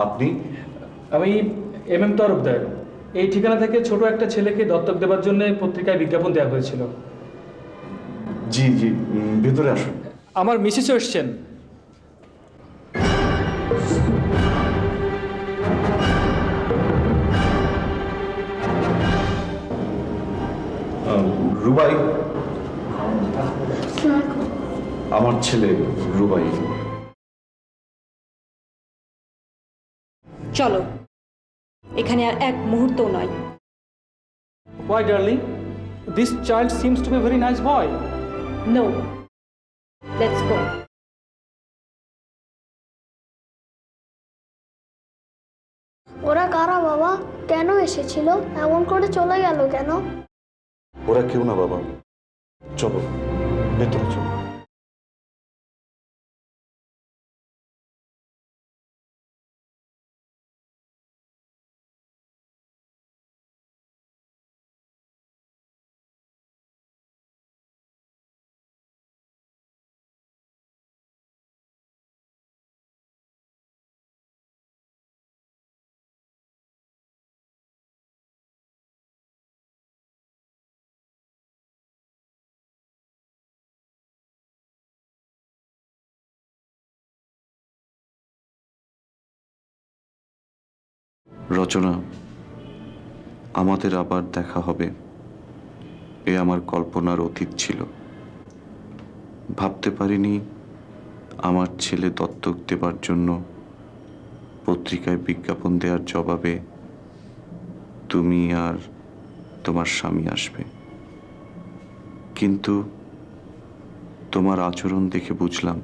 আপনি? আমি MM তরফদার। এই ঠিকানা থেকে ছোট একটা ছেলেকে দত্তক দেওয়ার জন্য পত্রিকায় বিজ্ঞাপন দেওয়া হয়েছিল। জি জি, ভেতরে আসুন। আমার মিসেসও এসছেন। রুবাই, আমার ছেলে রুবাই। চলো, এখানে আর এক মুহূর্তও নয়। Why, darling? This child seems to be a very nice boy. No, let's go. ওরা কারা বাবা? কেন এসেছিল? এমন করে চলে গেল কেন? ওরা কেউ না বাবা, চলো ভেতরে চলো। রচনা, আমাদের আবার দেখা হবে এ আমার কল্পনার অতীত ছিল। ভাবতে পারিনি আমার ছেলে দত্তক দেবার জন্য পত্রিকায় বিজ্ঞাপন দেওয়ার জবাবে তুমি আর তোমার স্বামী আসবে। কিন্তু তোমার আচরণ দেখে বুঝলাম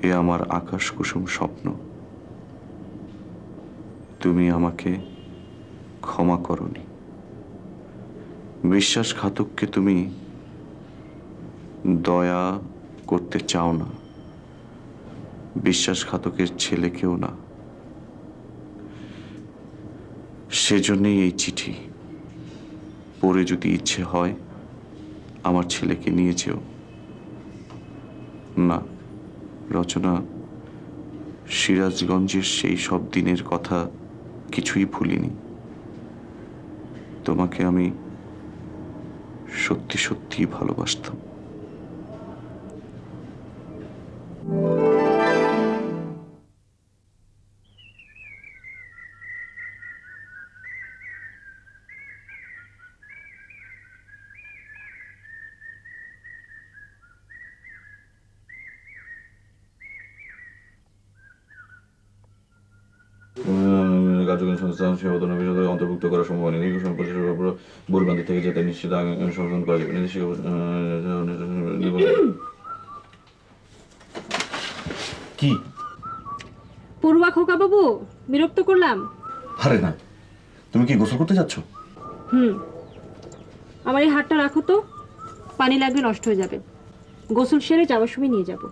এ আমার আকাশ কুসুম স্বপ্ন। তুমি আমাকে ক্ষমা করনি। বিশ্বাসঘাতককে তুমি দয়া করতে চাও না, বিশ্বাসঘাতকের ছেলেকেও না। সেজন্যই এই চিঠি। পড়ে যদি ইচ্ছে হয় আমার ছেলেকে নিয়ে যেও। না রচনা, সিরাজগঞ্জের সেই সব দিনের কথা কিছুই ভুলিনি। তোমাকে আমি সত্যি সত্যি ভালোবাসতাম। কার্যক্রম সংস্থান সেবাদন বিষয়ে অন্তর্ভুক্ত করা সম্ভব হয়নি। নির্বাচন প্রচেষ্টার উপর ভুলভ্রান্তি থেকে যাতে নিশ্চিত সংশোধন করা যাবে। কি পড়ুয়া খোকা বাবু, বিরক্ত করলাম? আরে না, তুমি কি গোসল করতে যাচ্ছ? আমার এই হাতটা রাখো তো, পানি লাগলে নষ্ট হয়ে যাবে। গোসল সেরে যাওয়ার সময় নিয়ে যাব।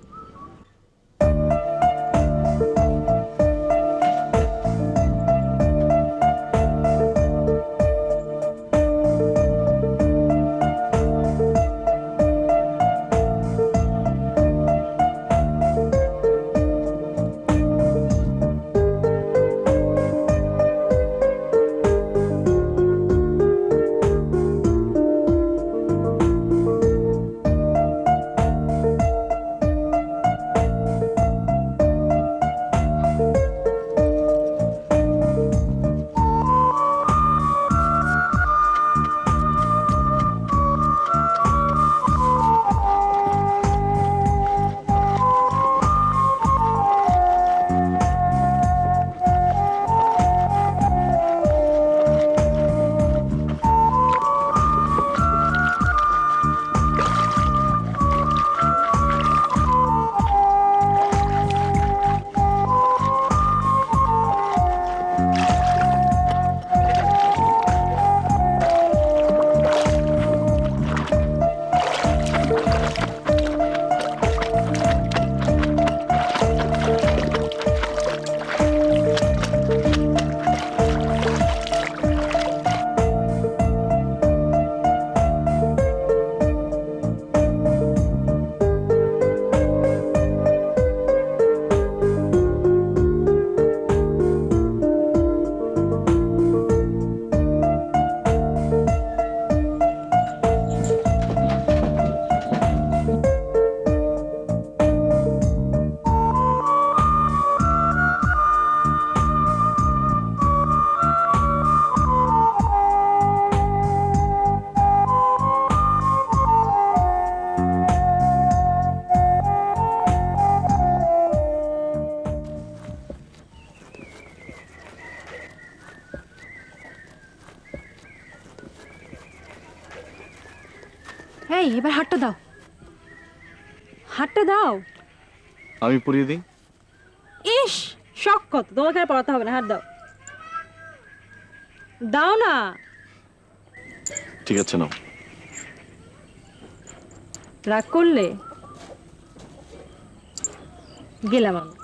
এই এবার হাতটা দাও, হাতটা দাও। আমি পরিয়ে দিই। ইস, শখ কত, তোমাকে আর পড়াতে হবে না, হাত দাও, দাও না। ঠিক আছে নাও। রাগ করলে গেলাম আমি।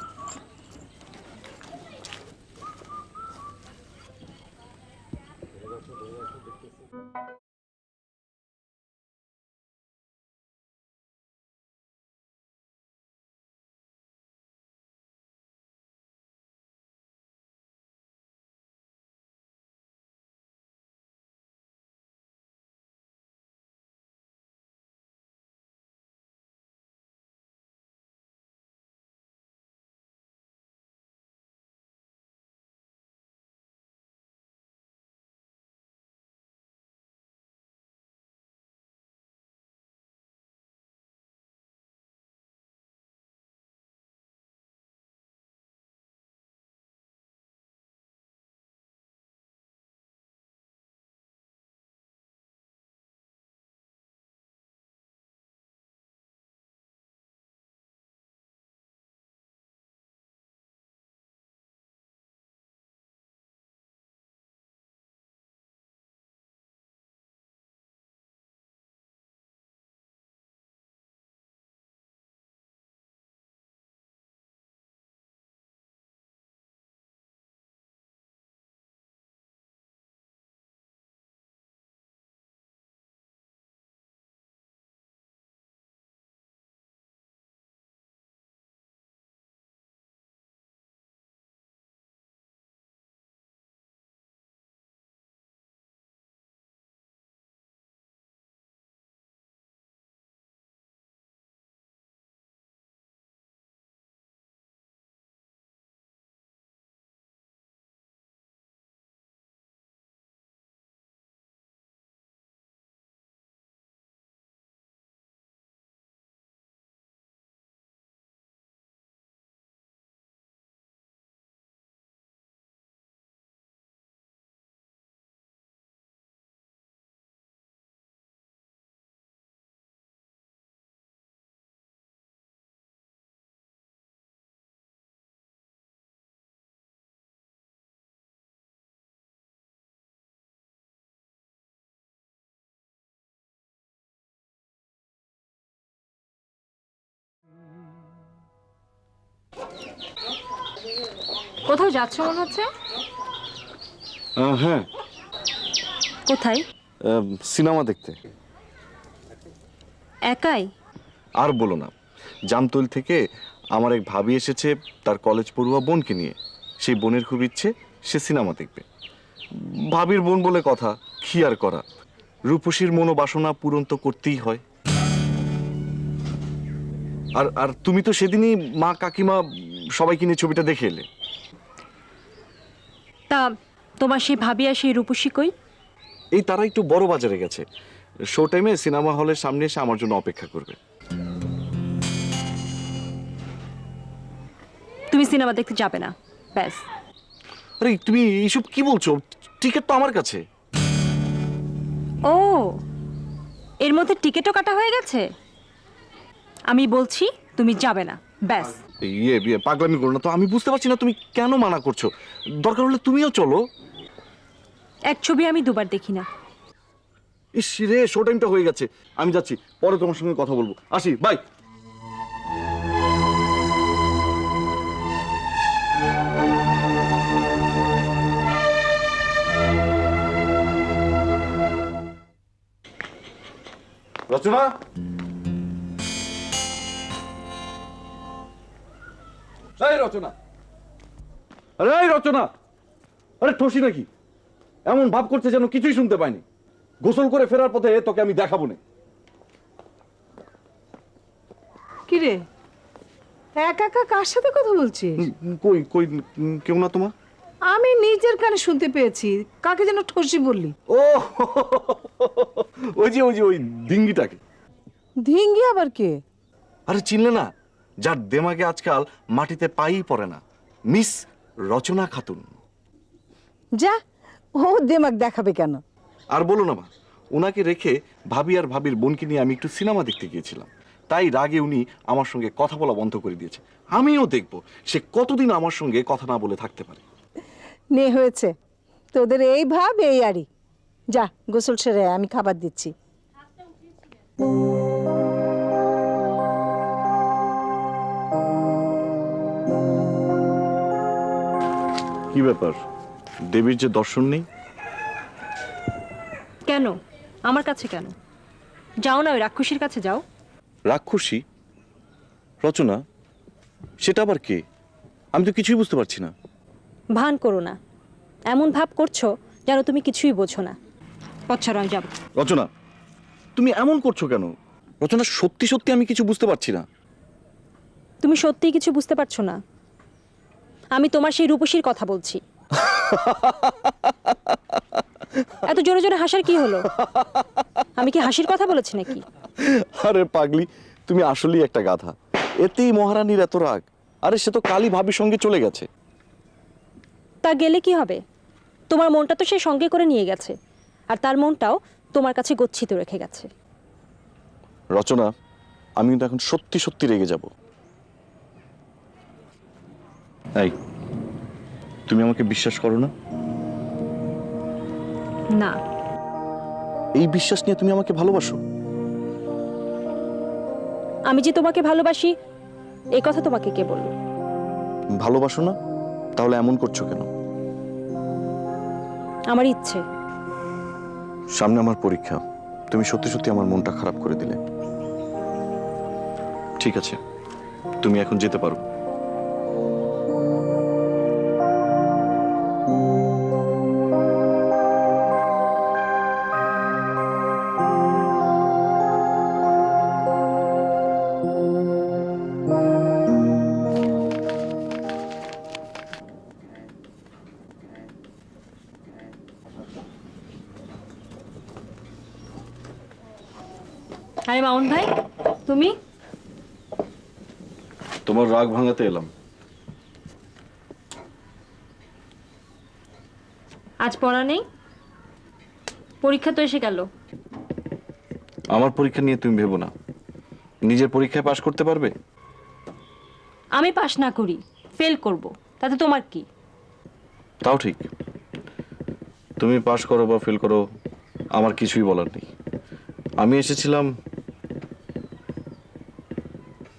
কোথাও যাচ্ছ মনে হচ্ছে? হ্যাঁ, কোথায়? সিনেমা দেখতে। একাই? আর বলো না, জামতল থেকে আমার এক ভাবি এসেছে তার কলেজ পড়ুয়া বোনকে নিয়ে। সেই বোনের খুব ইচ্ছে সে সিনেমা দেখবে। ভাবির বোন বলে কথা, কি আর করা, রূপসীর মনোবাসনা পূরণ তো করতেই হয়। আর আর তুমি তো সেদিনই মা কাকিমা সবাইকে নিয়ে ছবিটা দেখে এলে। তা তোমার সেই ভাবি আর সেই রূপসী কই? এই তারা একটু বড় বাজারে গেছে, শো টাইমে সিনেমা হলের সামনে এসে আমার জন্য অপেক্ষা করবে। তুমি সিনেমা দেখতে যাবে না, ব্যাস। আরে তুমি এইসব কি বলছো? টিকিট তো আমার কাছে। ও, এর মধ্যে টিকিটও কাটা হয়ে গেছে? আমি বলছি তুমি যাবে না, ব্যাস। পাগলামি করো না তো, আমি বুঝতে পারছি না তুমি কেন মানা করছো। দরকার হলে তুমিও চলো। এক ছবি আমি দুবার দেখি না। ইস রে, শো টাইমটা হয়ে গেছে, আমি যাচ্ছি, পরে তোমার সঙ্গে কথা বলবো, আসি, বাই। রচনা, এই রচনা, আরে এই রচনা, আরে ঠসি নাকি? এমন ভাব করছে যেন কিছুই শুনতে পাইনি। গোসল করে ফেরার পথে তোকে আমি দেখাবো না। কিরে, একা একা কার সাথে কথা বলছিস? কই কই, কেউ না তোমার। আমি নিজের কানে শুনতে পেয়েছি, কাকে যেন ঠসি বললি। ও ওই ডিঙ্গিটাকে। ধিঙ্গি আবার কে? আরে চিনলে না? যার দেমাগে আজকাল মাটিতে পাই পড়ে না, মিস রচনা খাতুন। যা, ও দেমাগ দেখাবে কেন? আর বলো না মা, ওনাকে রেখে ভাবি আর ভাবির বোনকে নিয়ে আমি একটু সিনেমা দেখতে গিয়েছিলাম, তাই রাগে উনি আমার সঙ্গে কথা বলা বন্ধ করে দিয়েছে। আমিও দেখব সে কতদিন আমার সঙ্গে কথা না বলে থাকতে পারে। নে হয়েছে, তোদের এই ভাব এই আরই। যা গোসল সেরে আয়, আমি খাবার দিচ্ছি। কি ব্যাপার, দেবীর যে দর্শন নেই? কেন আমার কাছে কেন? যাও না ওই রাক্ষসীর কাছে যাও। রাক্ষসী? রচনা, সেটা আবার কে? আমি তো কিছুই বুঝতে পারছি না। ভান করো না, এমন ভাব করছো যেন তুমি কিছুই বোঝো না। পচ্ছার আমি যাব। রচনা, তুমি এমন করছো কেন? রচনা, সত্যি সত্যি আমি কিছু বুঝতে পারছি না। তুমি সত্যিই কিছু বুঝতে পারছো না? আমি তোমার সেই রূপসীর কথা বলছি। এত জোরে জোরে হাসার কি হলো? আমি কি হাসির কথা বলেছি নাকি? আরে পাগলি, তুমি আসলেই একটা গাধা। এতেই মহারানীর এত রাগ? আরে সে তো কালই ভাবির সঙ্গে চলে গেছে। তা গেলে কি হবে? তোমার মনটা তো সে সঙ্গে করে নিয়ে গেছে, আর তার মনটাও তোমার কাছে গচ্ছিত রেখে গেছে। রচনা, আমি কিন্তু এখন সত্যি সত্যি রেগে যাব। এই, তুমি আমাকে বিশ্বাস করো না? না। এই বিশ্বাস নিয়ে তুমি আমাকে ভালোবাসো? আমি যে তোমাকে ভালোবাসি এই কথা তোমাকে কে বলল? ভালোবাসো না? তাহলে এমন করছো কেন? আমার ইচ্ছে। সামনে আমার পরীক্ষা, তুমি সত্যি সত্যি আমার মনটা খারাপ করে দিলে। ঠিক আছে, তুমি এখন যেতে পারো। আরে মামুন ভাই, তুমি? তোমার রাগ ভাঙাতে এলাম। আজ পড়া নেই? পরীক্ষা তো এসে গেল। আমার পরীক্ষা নিয়ে তুমি ভেবো না। নিজের পরীক্ষায় পাশ করতে পারবে? আমি পাশ না করি, ফেল করব, তাতে তোমার কি? তাও ঠিক। তুমি পাশ করো বা ফেল করো, আমার কিছুই বলার নেই। আমি এসেছিলাম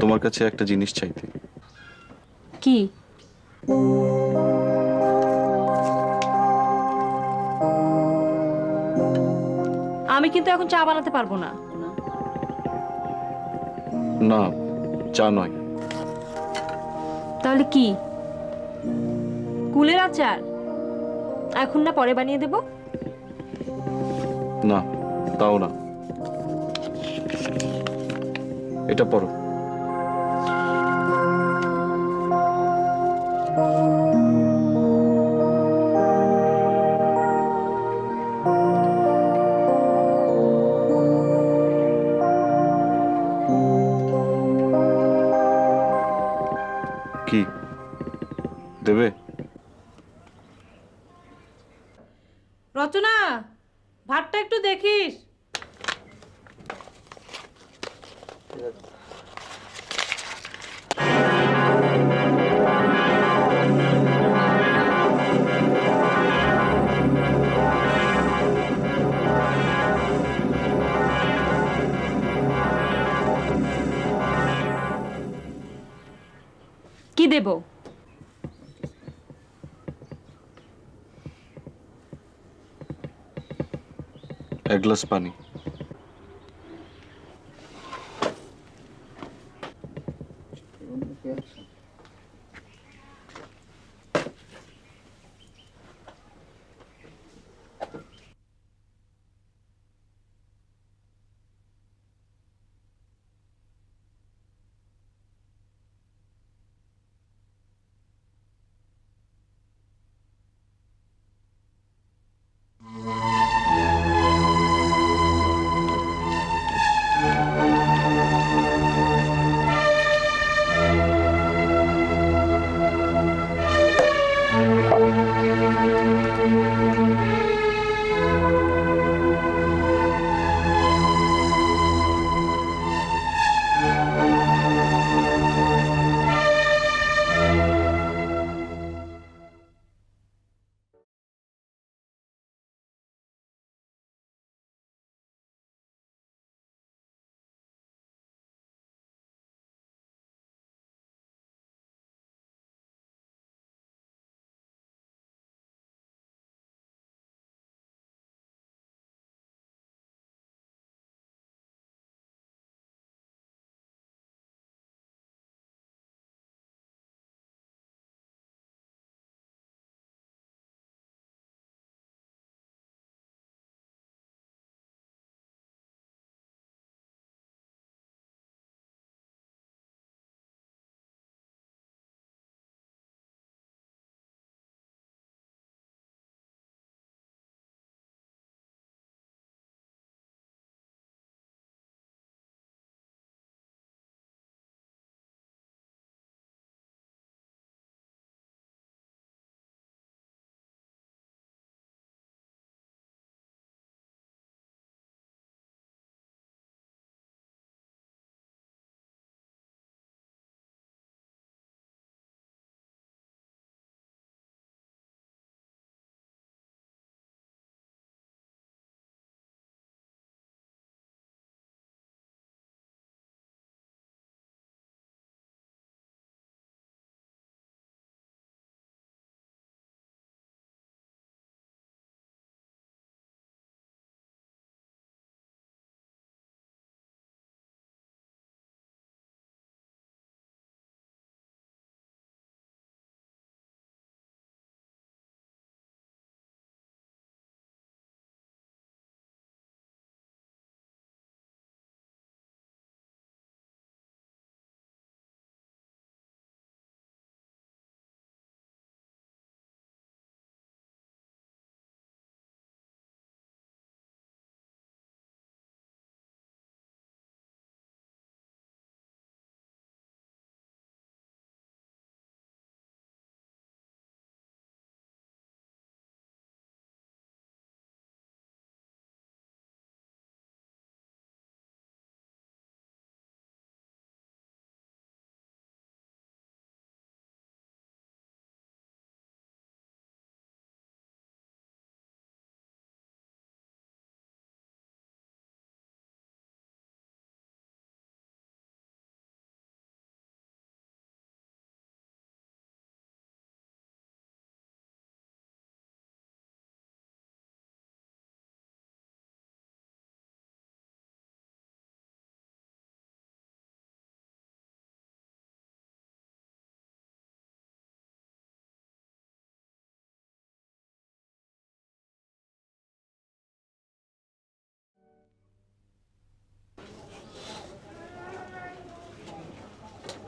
তোমার কাছে একটা জিনিস চাইতে। কি? আমি কিন্তু এখন চা বানাতে পারবো না। না, চা নয়। তাহলে কি? কুলের আচার? এখন না পরে বানিয়ে দেব? না, তাও না। এটা পড়ো। কি দেবে? রচনা, ভাতটা একটু দেখিস। কি দেব? এক গ্লাস পানি।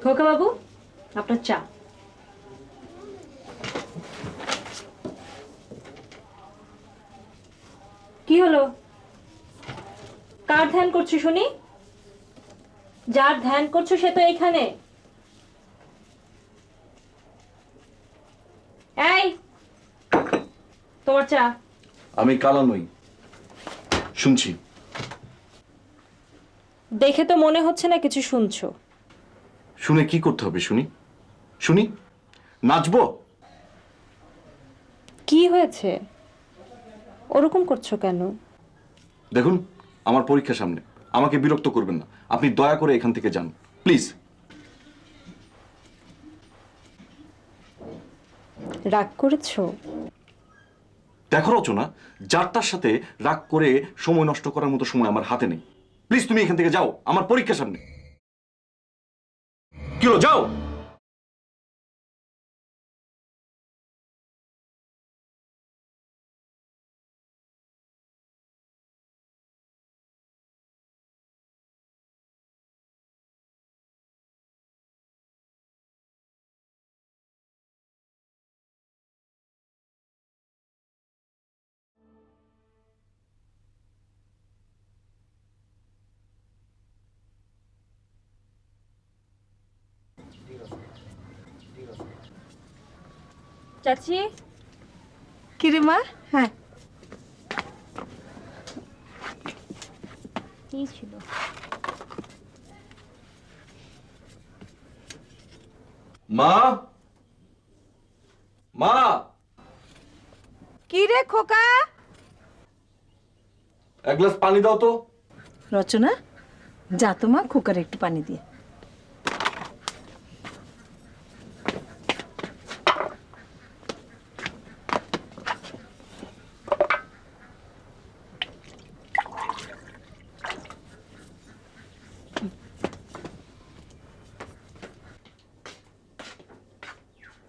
খোকা বাবু, আপনার চা। কি হলো? কার ধ্যান করছো শুনি? যার ধ্যান করছো সে তো এইখানে। এই, তোমার চা। আমি কালা নই, শুনছি। দেখে তো মনে হচ্ছে না কিছু শুনছো। শুনে কি করতে হবে শুনি? শুনি নাচবো? কি হয়েছে? ওরকম করছো কেন? দেখুন, আমার পরীক্ষা সামনে, আমাকে বিরক্ত করবেন না। আপনি দয়া করে এখান থেকে যান প্লিজ। রাগ করেছো? দেখো রচনা, যার তার সাথে রাগ করে সময় নষ্ট করার মতো সময় আমার হাতে নেই। প্লিজ তুমি এখান থেকে যাও, আমার পরীক্ষা সামনে। কি হলো, যাও। চাচি। কিরে মা? হ্যাঁ, কি ছিল? মা, মা, কি রে খোকা? এক গ্লাস পানি দাও তো। রচনা, যা তো মা, খোকার একটু পানি দিয়ে।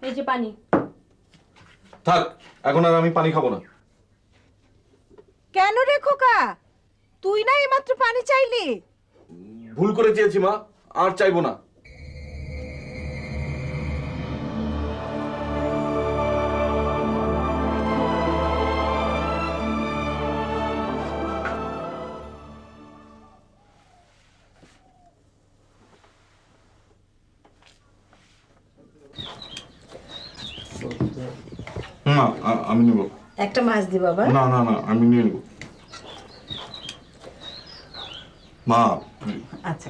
এই যে পানি। থাক, এখন আর আমি পানি খাবো না। কেন রে খোকা? তুই না এইমাত্র পানি চাইলি। ভুল করে চেয়েছি মা, আর চাইবো না। না, আমি নিব। একটা মাছ দি বাবা। না না না, আমি নিয়ে নেব। মা। আচ্ছা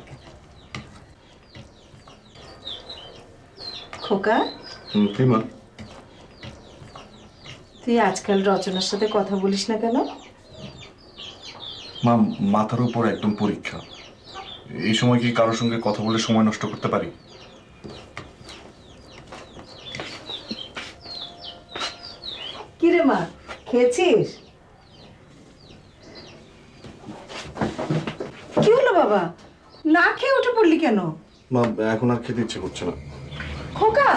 খোকা, কি মা? তুই আজকাল রচনার সাথে কথা বলিস না কেন? মা, মাথার উপর একদম পরীক্ষা। এই সময় কি কারোর সঙ্গে কথা বলে সময় নষ্ট করতে পারি? কি রে মা, খেয়েছিস? কি হলো বাবা, না খেয়ে উঠে পড়লি কেন? মা, এখন আর খেতে ইচ্ছে করছে না। খোকা,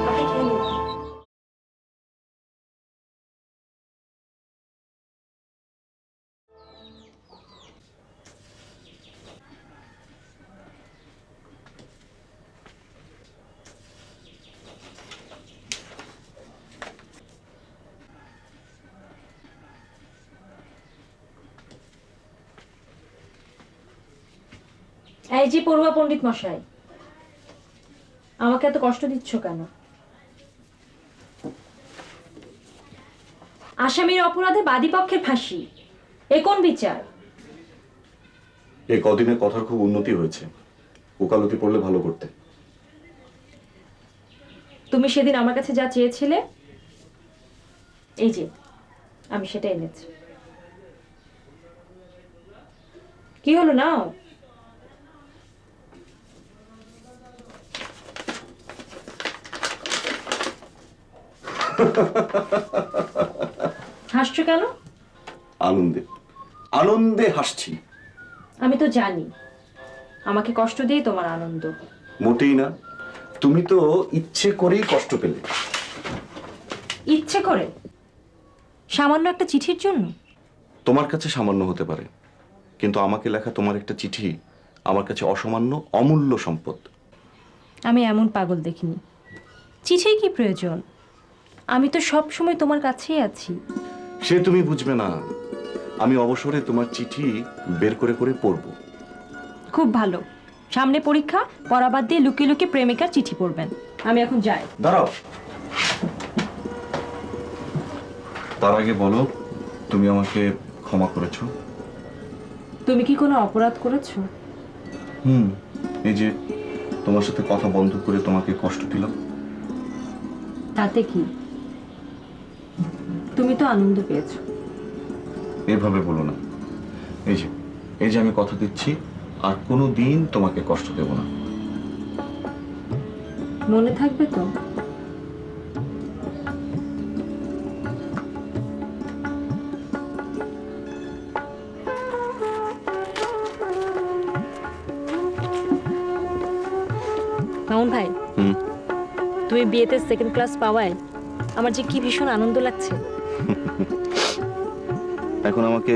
আপনি খেয়ে নিন। এই যে পড়ুয়া পণ্ডিত মশাই, আমাকে এত কষ্ট দিচ্ছ কেন? আসামির অপরাধে বাদী পক্ষের ফাঁসি, এ কোন বিচার? এই কদিনে কথার খুব উন্নতি হয়েছে, ওকালতি পড়লে ভালো করতে। তুমি সেদিন আমার কাছে যা চেয়েছিলে, এই যে আমি সেটা এনেছি। কি হলো নাও? হাসছো কেন? আনন্দে আনন্দে হাসছি। আমি তো জানি আমাকে কষ্ট দিয়ে তোমার আনন্দ। মোটেই না, তুমি তো ইচ্ছে করেই কষ্ট পেলে। ইচ্ছে করে? সামান্য একটা চিঠির জন্য? তোমার কাছে সামান্য হতে পারে, কিন্তু আমাকে লেখা তোমার একটা চিঠি আমার কাছে অসামান্য, অমূল্য সম্পদ। আমি এমন পাগল দেখিনি। চিঠির কি প্রয়োজন? আমি তো সব সময় তোমার কাছেই আছি। সে তুমি বুঝবে না। আমি অবসরে তোমার চিঠি বের করে করে পড়ব। খুব ভালো। সামনে পরীক্ষা, পড়া বাদ দিয়ে লুকিয়ে লুকিয়ে প্রেমিকার চিঠি পড়বেন। আমি এখন যাই। দাঁড়াও, তার আগে বলো তুমি আমাকে ক্ষমা করেছো? তুমি কি কোনো অপরাধ করেছো? এই যে তোমার সাথে কথা বন্ধ করে তোমাকে কষ্ট দিলাম। তাতে কি? তুমি তো আনন্দ পেয়েছো। এভাবে বলো না। এই যে আমি কথা দিচ্ছি আর কোনো দিন তোমাকে কষ্ট দেব না। মনে থাকবে তো? মামুন ভাই, তুমি বিয়েতে সেকেন্ড ক্লাস পাওয়ায় আমার যে কি ভীষণ আনন্দ লাগছে। এখন আমাকে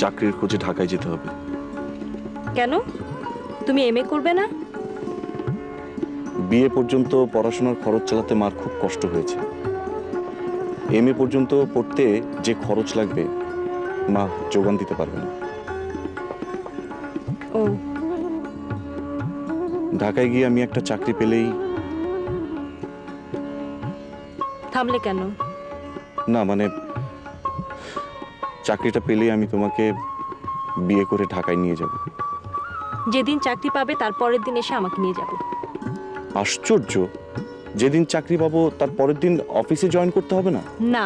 চাকরির খোঁজে ঢাকায় যেতে হবে। কেন? তুমি এমএ করবে না? বিয়ে পর্যন্ত পড়াশোনার খরচ চালাতে মার খুব কষ্ট হয়েছে। এমএ পর্যন্ত পড়তে যে খরচ লাগবে মা যোগান দিতে পারবে না। ও, ঢাকায় গিয়ে আমি একটা চাকরি পেলেই। থামলে কেন? না মানে চাকরিটা পেলেই আমি তোমাকে বিয়ে করে ঢাকায় নিয়ে যাব। যেদিন চাকরি পাবে তার পরের দিন এসে আমাকে নিয়ে যাবে। আশ্চর্য, যেদিন চাকরি পাবো তার পরের দিন অফিসে জয়েন করতে হবে না? না,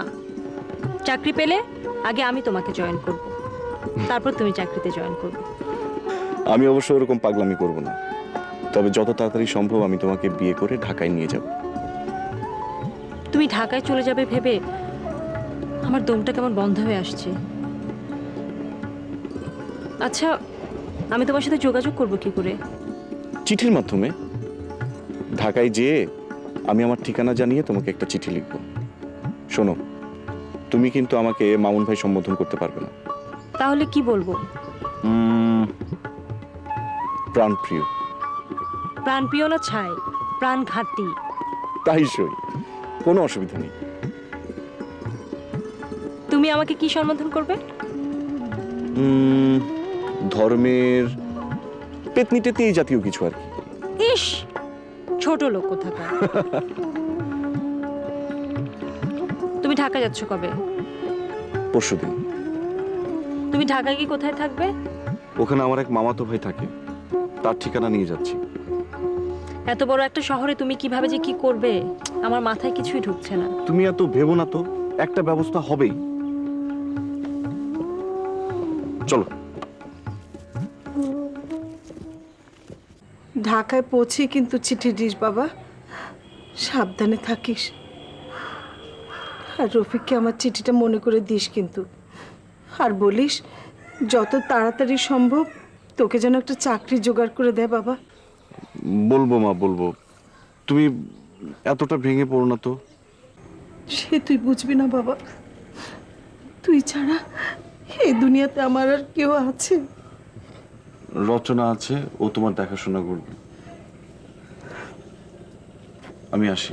চাকরি পেলে আগে আমি তোমাকে জয়েন করব, তারপর তুমি চাকরিতে জয়েন করবে। আমি অবশ্য ওরকম পাগলামি করব না, তবে যত তাড়াতাড়ি সম্ভব আমি তোমাকে বিয়ে করে ঢাকায় নিয়ে যাব। তুমি ঢাকায় চলে যাবে ভেবে আমার দমটা কেমন বন্ধ হয়ে আসছে। আচ্ছা, আমি তোমার সাথে যোগাযোগ করব কি করে? চিঠির মাধ্যমে। ঢাকায় যেয়ে আমি আমার ঠিকানা জানিয়ে তোমাকে একটা চিঠি লিখব। শোনো, তুমি কিন্তু আমাকে মামুন ভাই সম্বোধন করতে পারবে না। তাহলে কি বলবো? প্রাণপ্রিয়। প্রাণপ্রিয় না ছাই, প্রাণঘাতী। তাই সই, কোনো অসুবিধা নেই। তুমি আমাকে কি সম্বোধন করবে? ধর্মের পেতনি টেতনি এই জাতীয় কিছু আর কি। ইস, ছোট লোক কোথাকার। তুমি ঢাকা যাচ্ছ কবে? পরশুদিন। তুমি ঢাকায় গিয়ে কোথায় থাকবে? ওখানে আমার এক মামাতো ভাই থাকে, তার ঠিকানা নিয়ে যাচ্ছি। এত বড় একটা শহরে তুমি কিভাবে যে কি করবে আমার মাথায় কিছুই ঢুকছে না। তুমি এত ভেবো না তো, একটা ব্যবস্থা হবেই। চলো। ঢাকায় পৌঁছে কিন্তু চিঠি দিস বাবা, সাবধানে থাকিস। আর রফিককে আমার চিঠিটা মনে করে দিস কিন্তু। আর বলিস যত তাড়াতাড়ি সম্ভব তোকে যেন একটা চাকরি জোগাড় করে দেয় বাবা। বলবো মা, বলবো। তুমি এতটা ভেঙে পড়ো না তো। সে তুই বুঝবি না বাবা, তুই ছাড়া এই দুনিয়াতে আমার আর কেউ আছে? রচনা আছে, ও তোমার দেখাশোনা করবে। আমি আসি।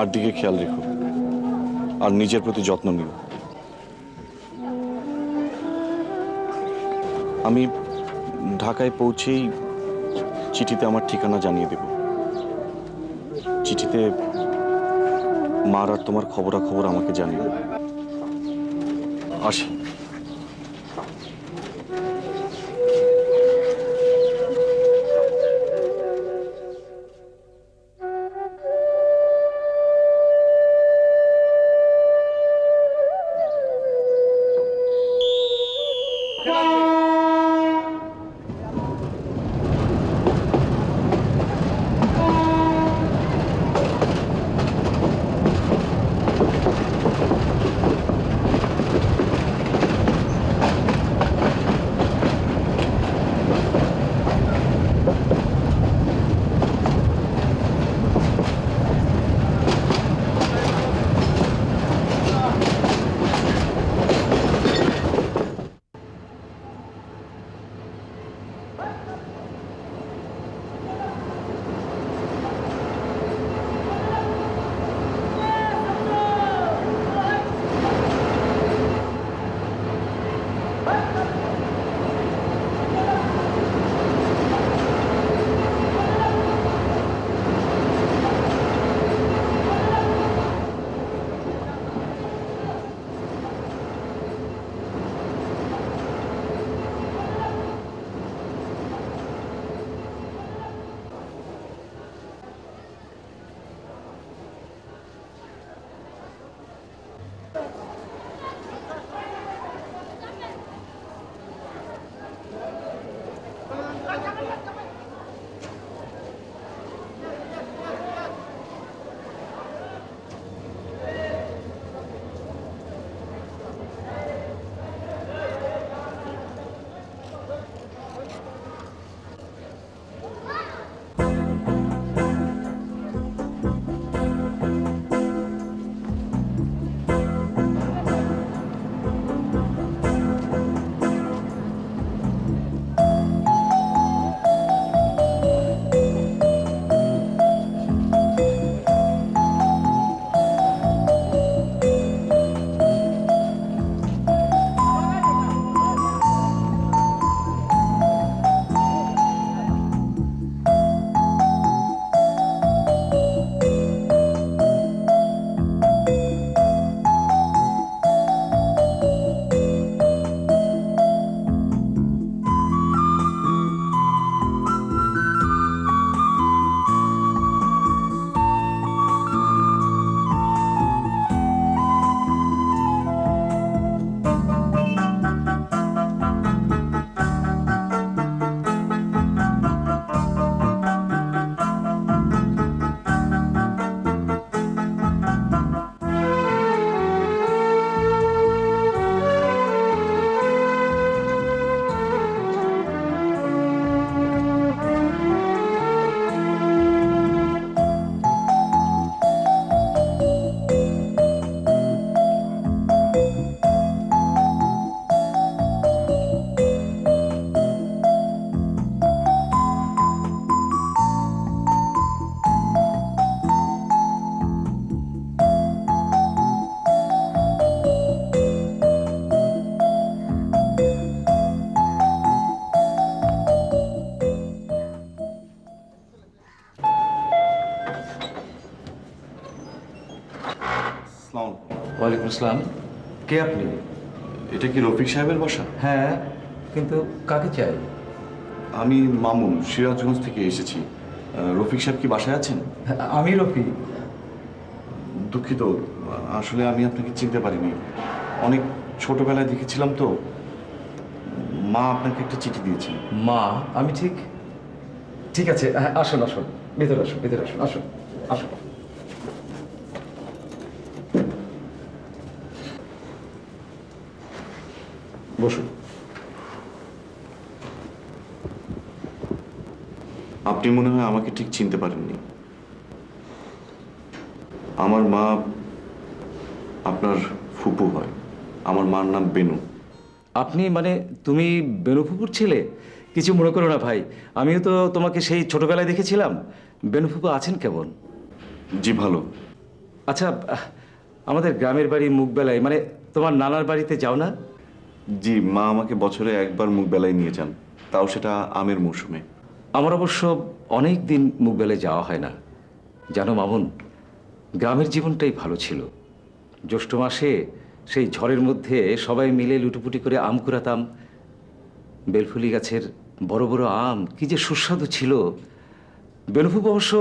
মার দিকে খেয়াল রেখো আর নিজের প্রতি যত্ন নিও। আমি ঢাকায় পৌঁছেই চিঠিতে আমার ঠিকানা জানিয়ে দেব। চিঠিতে মার আর তোমার খবরাখবর আমাকে জানিয়ে দেবে। আসি। ওয়ালাইকুম আসসালাম। কে আপনি? এটা কি রফিক সাহেবের বাসা? হ্যাঁ, কিন্তু কাকে চাই? আমি মামুন, সিরাজগঞ্জ থেকে এসেছি। রফিক সাহেব কি বাসায় আছেন? আমি রফি। দুঃখিত, আসলে আমি আপনাকে চিনতে পারিনি। অনেক ছোটবেলায় দেখেছিলাম তো। মা আপনাকে একটা চিঠি দিয়েছেন। মা? আমি ঠিক ঠিক আছে, হ্যাঁ, আসুন আসুন, ভেতরে আসুন, ভেতরে আসুন, আসুন আসুন। বসুন। আপনি মনে হয় আমাকে ঠিক চিনতে পারেননি। আমার মা আপনার ফুপু হয়। আমার মার নাম বেনু। আপনি মানে তুমি বেনুফুপুর ছেলে? কিছু মনে করো না ভাই, আমিও তো তোমাকে সেই ছোটবেলায় দেখেছিলাম। বেনুফুপু আছেন কেমন? জি ভালো। আচ্ছা, আমাদের গ্রামের বাড়ি মুখবেলায়, মানে তোমার নানার বাড়িতে যাও না? জি, মা আমাকে বছরে একবার মুখবেলায় নিয়ে যান, তাও সেটা আমের মৌসুমে। আমার অবশ্য অনেক দিন মুখবেলায় যাওয়া হয় না। জানো মামুন, গ্রামের জীবনটাই ভালো ছিল। জ্যৈষ্ঠ মাসে সেই ঝড়ের মধ্যে সবাই মিলে লুটোপুটি করে আম কুড়াতাম। বেলফুলি গাছের বড় বড় আম কি যে সুস্বাদু ছিল। বেনুফুপ অবশ্য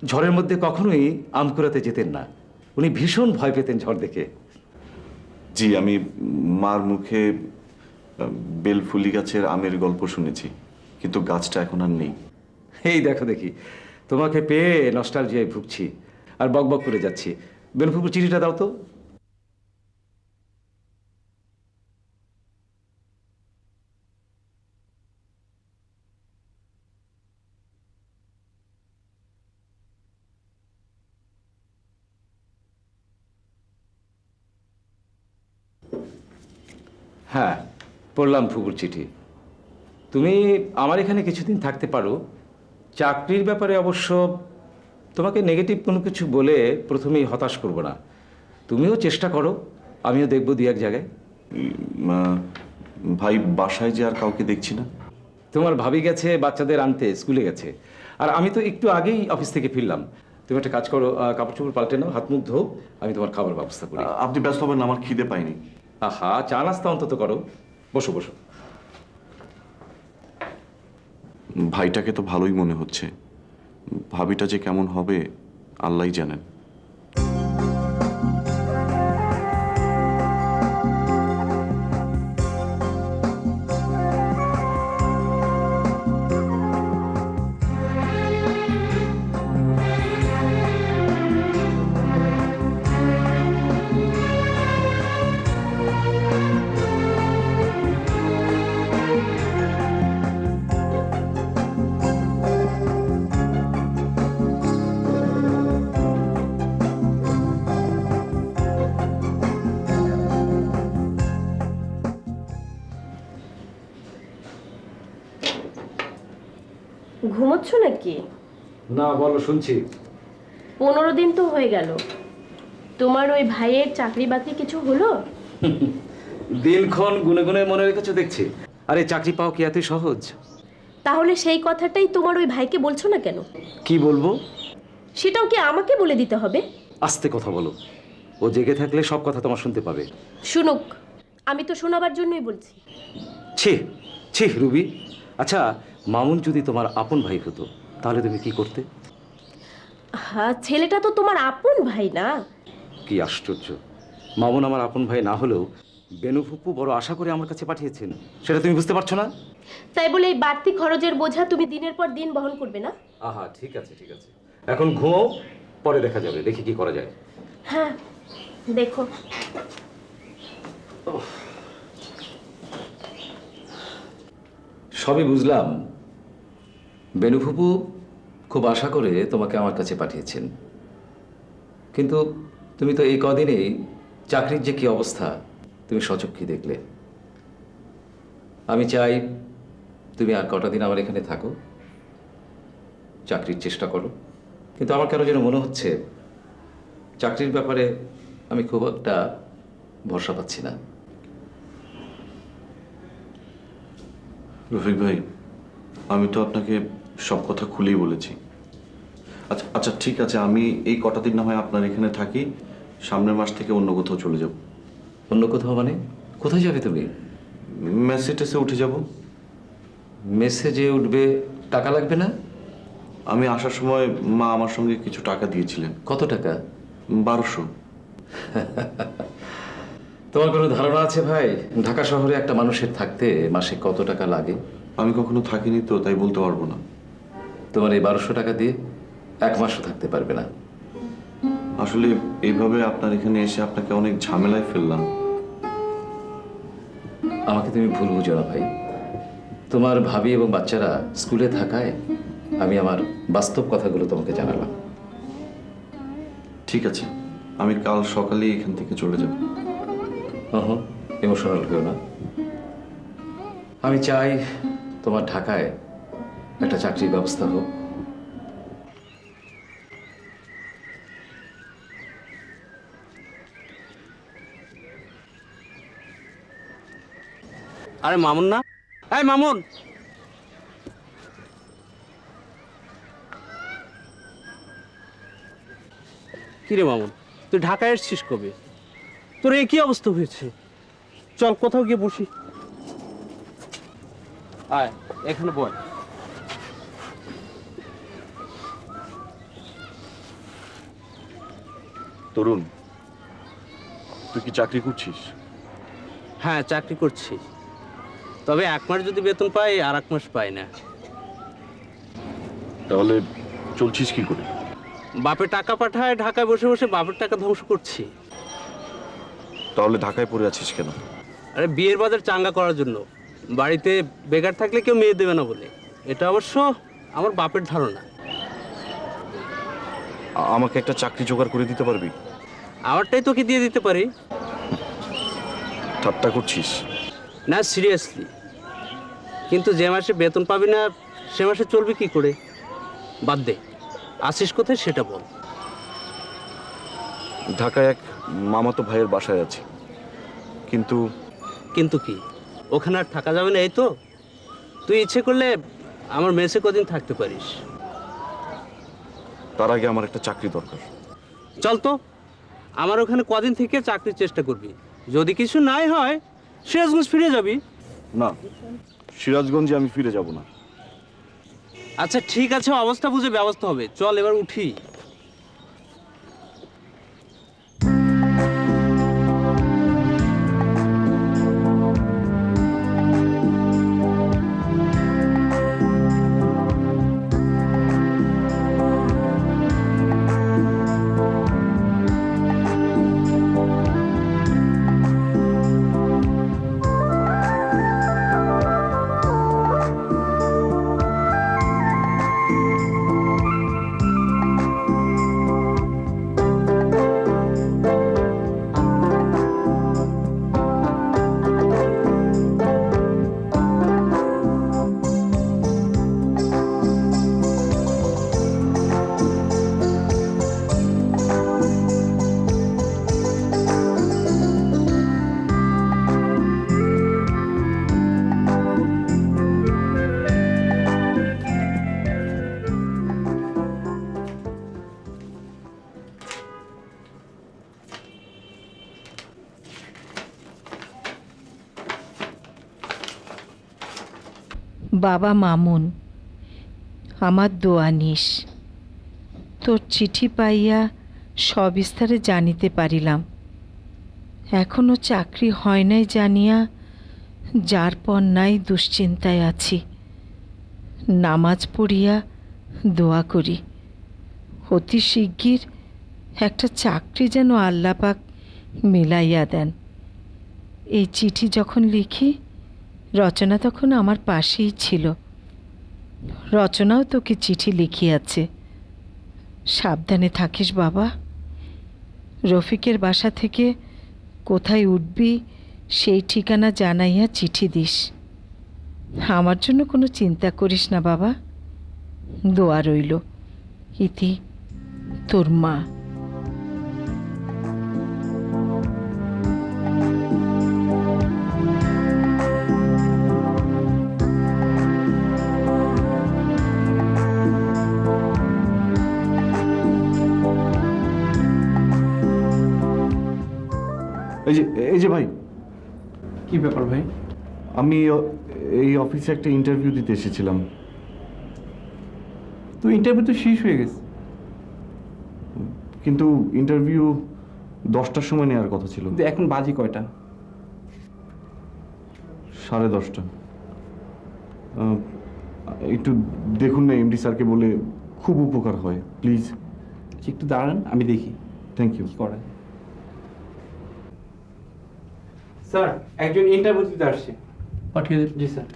ঝড়ের মধ্যে কখনোই আম কুড়াতে যেতেন না। উনি ভীষণ ভয় পেতেন ঝড় দেখে। জি, আমি মার মুখে বেলফুলি গাছের আমের গল্প শুনেছি, কিন্তু গাছটা এখন আর নেই। এই দেখো দেখি, তোমাকে পেয়ে নস্টালজিয়ায় ভুগছি আর বকবক করে যাচ্ছি। বেনুফুপুর চিঠিটা দাও তো। হ্যাঁ, পড়লাম ফুপুর চিঠি। তুমি আমার এখানে কিছুদিন থাকতে পারো। চাকরির ব্যাপারে অবশ্য তোমাকে নেগেটিভ কোনো কিছু বলে প্রথমেই হতাশ করব না। তুমিও চেষ্টা করো, আমিও দেখবো দু এক জায়গায়। ভাই, বাসায় যে আর কাউকে দেখছি না। তোমার ভাবি গেছে বাচ্চাদের আনতে, স্কুলে গেছে। আর আমি তো একটু আগেই অফিস থেকে ফিরলাম। তুমি একটা কাজ করো, কাপড় চোপড় পাল্টে নাও, হাত মুখ ধো, আমি তোমার খাবার ব্যবস্থা করি। আপনি ব্যস্ত হবেন না, আমার খিদে পাইনি। আহা, চা নাস্তা অন্তত করো। বসো বসো। ভাইটাকে তো ভালোই মনে হচ্ছে, ভাবিটা যে কেমন হবে আল্লাহই জানেন। ঘুমোচ্ছ নাকি? না, বলো, শুনছি। 15 দিন তো হয়ে গেল। তোমার ওই ভাইয়ের চাকরি বাকরি কিছু হলো? দিনক্ষণ গুনে গুনে মনে রেখেছো দেখছি। আরে চাকরি পাও কি এত সহজ? তাহলে সেই কথাটাই তোমার ওই ভাইকে বলছো না কেন? কি বলবো? সেটাও কি আমাকে বলে দিতে হবে? আস্তে কথা বলো, ও জেগে থাকলে সব কথা তোমার শুনতে পাবে। শুনুক, আমি তো শোনাবার জন্যই বলছি। ছি ছি রুবি। আচ্ছা, মামুন যদি তোমার আপন ভাই হতো তাহলে তুমি কি করতে? হ্যাঁ, ছেলেটা তো তোমার আপন ভাই না। কি আশ্চর্য, মামুন আমার আপন ভাই না হলেও বেনুফুপু বড় আশা করে আমার কাছে পাঠিয়েছেন, সেটা তুমি বুঝতে পারছো না? তাই বলে এই বাড়তি খরচের বোঝা তুমি দিনের পর দিন বহন করবে না? আহা, ঠিক আছে ঠিক আছে, এখন ঘুমাও, পরে দেখা যাবে, দেখি কি করা যায়। হ্যাঁ, দেখো। সবই বুঝলাম। বেনুফুপু খুব আশা করে তোমাকে আমার কাছে পাঠিয়েছেন, কিন্তু তুমি তো এই কদিনেই চাকরির যে কি অবস্থা তুমি সচক্ষে দেখলে। আমি চাই তুমি আর কটা দিন আমার এখানে থাকো, চাকরির চেষ্টা করো। কিন্তু আমার কেন যেন মনে হচ্ছে চাকরির ব্যাপারে আমি খুব একটা ভরসা পাচ্ছি না। রফিক ভাই, আমি তো আপনাকে সব কথা খুলেই বলেছি। আচ্ছা আচ্ছা, ঠিক আছে, আমি এই কটা দিন না হয় আপনার এখানে থাকি, সামনের মাস থেকে অন্য কোথাও চলে যাব। অন্য কোথাও মানে? কোথায় যাবে তুমি? মেসে টেসে উঠে যাব। মেসেজে উঠবে? টাকা লাগবে না? আমি আসার সময় মা আমার সঙ্গে কিছু টাকা দিয়েছিলেন। কত টাকা? 1200। তোমার কোনো ধারণা আছে ভাই, ঢাকা শহরে একটা মানুষের থাকতে মাসে কত টাকা লাগে? আমি কখনো থাকিনি তো, তাই বলতে পারবো না। তোমার এই 1200 টাকা দিয়ে 1 মাসও থাকতে পারবে না। আসলে এইভাবে আপনার এখানে এসে আপনাকে অনেক ঝামেলায় ফেললাম। আমাকে তুমি ভুল বুঝো না ভাই। তোমার ভাবি এবং বাচ্চারা স্কুলে থাকায় আমি আমার বাস্তব কথাগুলো তোমাকে জানালাম। ঠিক আছে, আমি কাল সকালেই এখান থেকে চলে যাব। ইমোশনাল হয়েও না। আমি চাই তোমার ঢাকায় একটা চাকরির ব্যবস্থা হোক। আরে মামুন না, এই মামুন। কিরে মামুন, তুই ঢাকায় এসছিস কবে? তোর এ কি অবস্থা হয়েছে? চল কোথাও গিয়ে বসি। আয় এখানে বল। তরুণ, তুই কি চাকরি করছিস? হ্যাঁ, চাকরি করছি, তবে 1 মাস যদি বেতন পাই আর 1 মাস পাই না। তাহলে চলছিস কি করে? বাপে টাকা পাঠায়, ঢাকায় বসে বসে বাপের টাকা ধ্বংস করছি। তাহলে ঢাকায় পড়ে আছিস কেন? আরে বিয়ের বাজার চাঙ্গা করার জন্য। বাড়িতে বেকার থাকলে কেউ মেয়ে দেবে না বলে। এটা অবশ্য আমার বাপের ধারণা। আমাকে একটা চাকরি জোগাড় করে দিতে পারবি? আমারটাই তোকে দিয়ে দিতে পারি। ঠাট্টা করছিস? না, সিরিয়াসলি। কিন্তু যে মাসে বেতন পাবি না সে মাসে চলবে কি করে? বাদ দে, আসিস কোথায় সেটা বল। ঢাকায় এক মামাতো ভাইয়ের বাসায় আছি, কিন্তু কিন্তু কি, ওখানে আর থাকা যাবে না? এই তো, তুই ইচ্ছে করলে আমার মেসে কদিন থাকতে পারিস। তার আগে আমার একটা চাকরি দরকার। চল তো, আমার ওখানে কদিন থেকে চাকরির চেষ্টা করবি। যদি কিছু নাই হয় সিরাজগঞ্জ ফিরে যাবি। না, সিরাজগঞ্জে আমি ফিরে যাব না। আচ্ছা ঠিক আছে, অবস্থা বুঝে ব্যবস্থা হবে। চল এবার উঠি। বাবা মামুন, আমার দোয়া নিস। তোর চিঠি পাইয়া সবিস্তারে জানিতে পারিলাম। এখনো চাকরি হয় নাই জানিয়া যার পর নাই দুশ্চিন্তায় আছি। নামাজ পড়িয়া দোয়া করি অতি শিগগির একটা চাকরি যেন আল্লাপাক মিলাইয়া দেন। এই চিঠি যখন লিখি, রচনা তখন আমার পাশেই ছিল। রচনাও তোকে চিঠি লিখিয়াছে। সাবধানে থাকিস বাবা। রফিকের বাসা থেকে কোথায় উঠবি সেই ঠিকানা জানাইয়া চিঠি দিস। আমার জন্য কোনো চিন্তা করিস না বাবা। দোয়া রইল। ইতি, তোর মা। এই যে ভাই, কি ব্যাপার ভাই? আমি এই অফিসে একটা ইন্টারভিউ দিতে এসেছিলাম। তো ইন্টারভিউ তো শেষ হয়ে গেছে। কিন্তু ইন্টারভিউ 10টার সময় নেওয়ার কথা ছিল। কিন্তু এখন বাজি কয়টা? 10:30। একটু দেখুন না, এমডি স্যারকে বলে খুব উপকার হয় প্লিজ। একটু দাঁড়ান, আমি দেখি। Thank you. কি করে স্যার? একজন ইন্টারভিউ দিতে আসছে। পাঠিয়ে দেন। জি স্যার।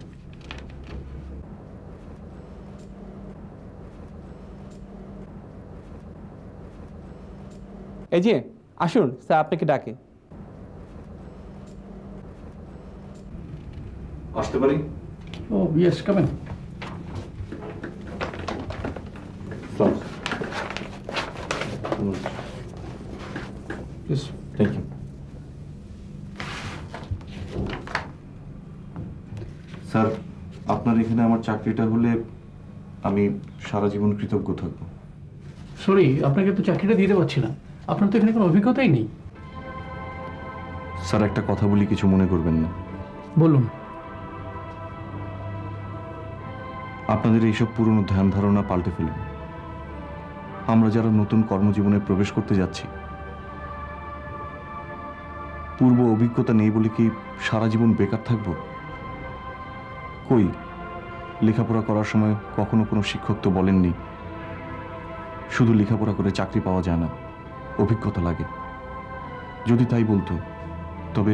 এই যে আসুন, স্যার আপনাকে ডাকে। আসতে পারি? Oh yes, come in. Please. Thank you. Sir, আপনার এখানে আমার চাকরিটা হলে আমি সারা জীবন কৃতজ্ঞ থাকবো। সরি, আপনাকে তো চাকরিটা দিতে পারছি না। আপনার তো এখানে কোনো অভিজ্ঞতাই নেই। স্যার, একটা কথা বলি, কিছু মনে করবেন না। বলুন। আপনাদের এইসব পুরনো ধ্যান ধারণা পাল্টে ফেলুন। আমরা যারা নতুন কর্মজীবনে প্রবেশ করতে যাচ্ছি, পূর্ব অভিজ্ঞতা নেই বলে কি সারা জীবন বেকার থাকব? কই, লেখাপড়া করার সময় কখনো কোনো শিক্ষক তো বলেননি শুধু লেখাপড়া করে চাকরি পাওয়া যায় না, অভিজ্ঞতা লাগে। যদি তাই বলতো, তবে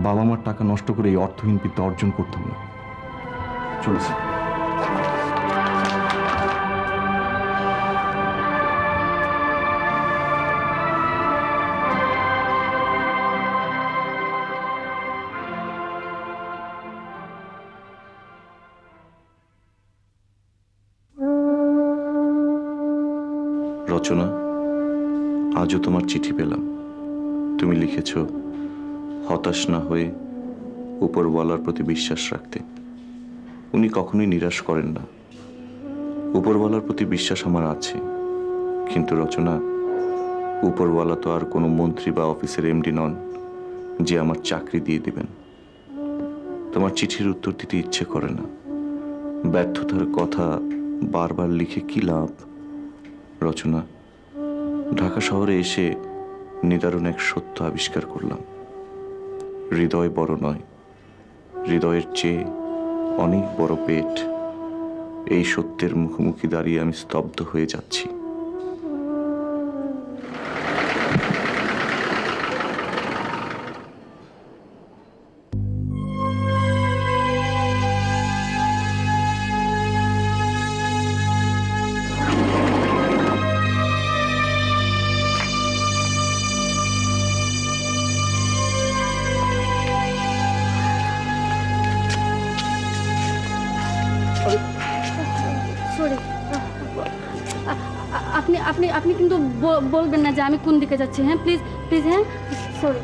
বাবা মার টাকা নষ্ট করে এই অর্থহীন বিদ্যা অর্জন করতাম না। চলেছে। রচনা, আজও তোমার চিঠি পেলাম। তুমি লিখেছ, হতাশ না হয়ে উপরওয়ালার প্রতি বিশ্বাস রাখতে। উনি কখনোই নিরাশ করেন না। উপরওয়ালার প্রতি বিশ্বাস আমার আছে, কিন্তু রচনা, উপরওয়ালা তো আর কোনো মন্ত্রী বা অফিসের এমডি নন যে আমার চাকরি দিয়ে দিবেন। তোমার চিঠির উত্তর দিতে ইচ্ছে করে না। ব্যর্থতার কথা বারবার লিখে কি লাভ? রচনা, ঢাকা শহরে এসে নিদারুণ এক সত্য আবিষ্কার করলাম। হৃদয় বড় নয়, হৃদয়ের চেয়ে অনেক বড় পেট। এই সত্যের মুখোমুখি দাঁড়িয়ে আমি স্তব্ধ হয়ে যাচ্ছি। সরি, আপনি আপনি আপনি কিন্তু বলবেন না যে আমি কোন দিকে যাচ্ছি। হ্যাঁ, প্লিজ প্লিজ। হ্যাঁ, সরি।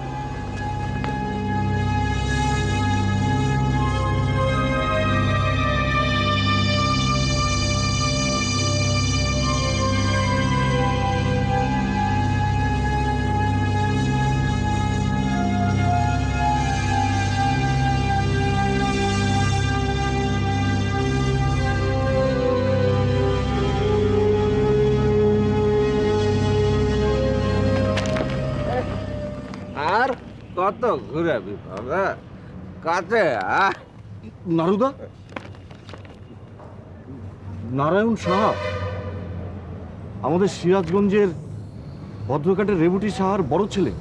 আর কত ঘুরাবি বাবা, কাছে আয়। নারুদা, নারায়ণ সাহা, আমাদের সিরাজগঞ্জের ভদ্রঘাটের রেবুটি সাহার বড় ছেলে।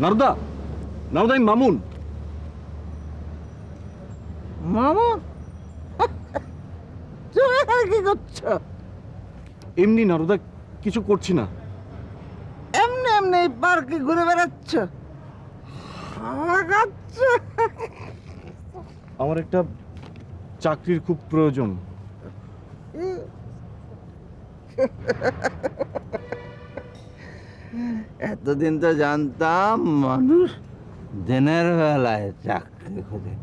নারুদা, নারুদা, আমি মামুন। মামা, তুমি এখানে কি করছো? এমনি নারুদা, কিছু করছি না। এমনি এমনি এই পার্কে ঘুরে বেড়াচ্ছ, হাওয়া খাচ্ছ? আমার একটা চাকরির খুব প্রয়োজন। এতদিন তো জানতাম মানুষ দিনের বেলায় চাকরি খোঁজে,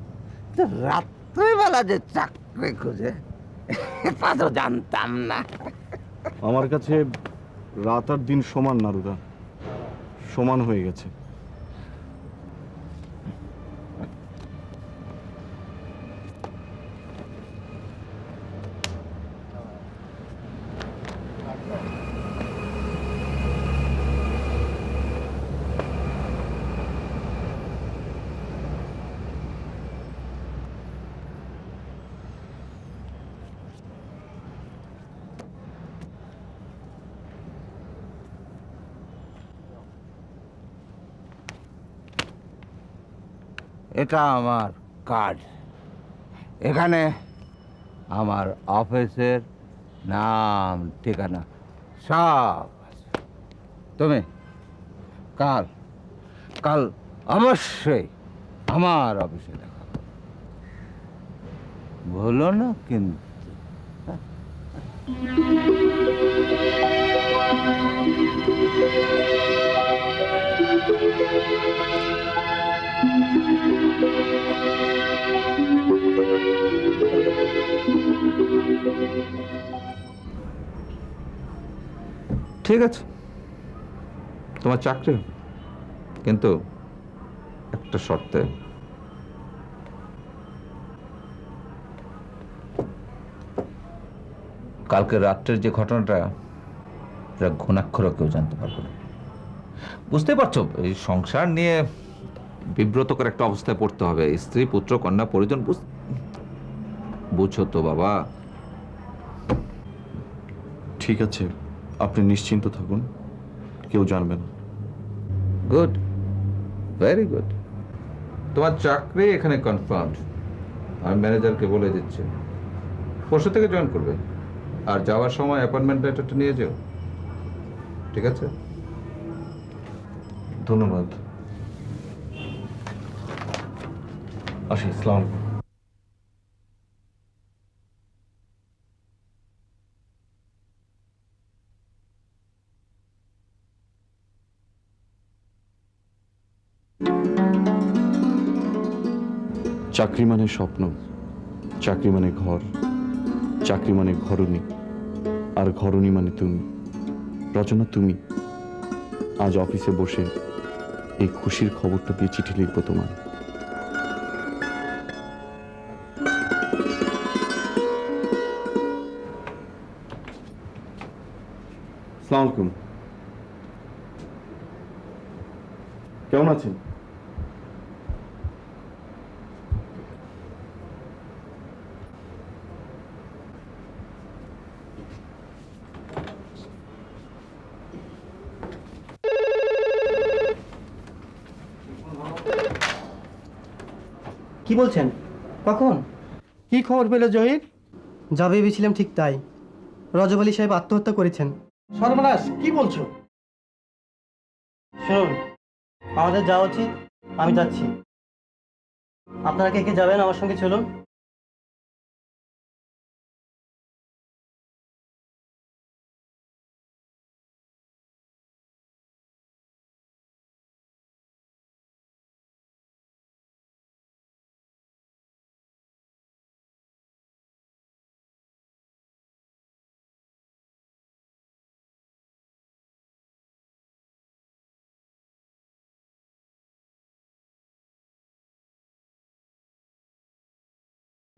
তো রাত্রিবেলা যে চাকরি খোঁজে তা তো জানতাম না। আমার কাছে রাত আর দিন সমান নারুদা, সমান হয়ে গেছে। এটা আমার কার্ড, এখানে আমার অফিসের নাম ঠিকানা সব আছে। তুমি কাল কাল অবশ্যই আমার অফিসে দেখা করো, ভুলো না কিন্তু। ঠিক আছে, তোমার চাকরি, কিন্তু একটা শর্তে। কালকে রাত্রের যে ঘটনাটা, এটা ঘুণাক্ষরও কেউ জানতে পারবে না। বুঝতে পারছো, এই সংসার নিয়ে বিব্রতকর একটা অবস্থায় পড়তে হবে। স্ত্রী, পুত্র, কন্যা, পরিজন, বুঝছো তো বাবা? ঠিক আছে, আপনি নিশ্চিন্ত থাকুন, কেউ জানবে না। Good, very good. তোমার চাকরি এখানে কনফার্মড। আমি ম্যানেজারকে বলে দিচ্ছি, পরশু থেকে জয়েন করবে। আর যাওয়ার সময় অ্যাপয়েন্টমেন্ট লেটারটা নিয়ে যাও, ঠিক আছে? ধন্যবাদ। আসি, আসসালামু আলাইকুম। চাকরি মানে স্বপ্ন, চাকরি মানে ঘর, চাকরি মানে ঘরণী, আর ঘরণী মানে তুমি। রচনা, তুমি। আজ অফিসে বসে এই খুশির খবরটা দিয়ে চিঠি লিখবো তোমার। আসসালামু আলাইকুম। কেমন আছেন? কি বলছেন? কখন? কি খবর পেলে জহির? যা ভেবেছিলাম ঠিক তাই, রজব আলী সাহেব আত্মহত্যা করেছেন। সর্বনাশ, কি বলছো? শুনুন, আমাদের যাওয়া উচিত, আমি যাচ্ছি। আপনারা কে কে যাবেন আমার সঙ্গে? চলুন।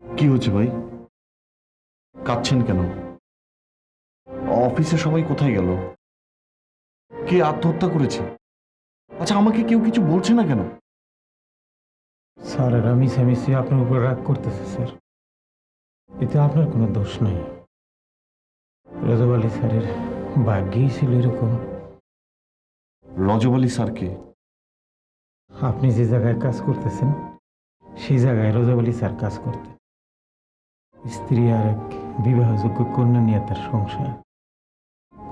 কি হচ্ছে ভাই? কাঁদছেন কেন? অফিসে সবাই কোথায় গেল? কে আত্মহত্যা করেছে? আচ্ছা, আমাকে কেউ কিছু বলছে না কেন? স্যার, এরা মিশামিশি আপনার উপর রাগ করতেছে স্যার। এতে আপনার কোনো দোষ নাই। রজব আলী স্যারের ভাগ্যেই ছিল এরকম। রজব আলী স্যারকে? আপনি যে জায়গায় কাজ করতেছেন সেই জায়গায় রজব আলী স্যার কাজ করতেন। স্ত্রী আর এক বিবাহযোগ্য কন্যা নিয়ে তার সংসার।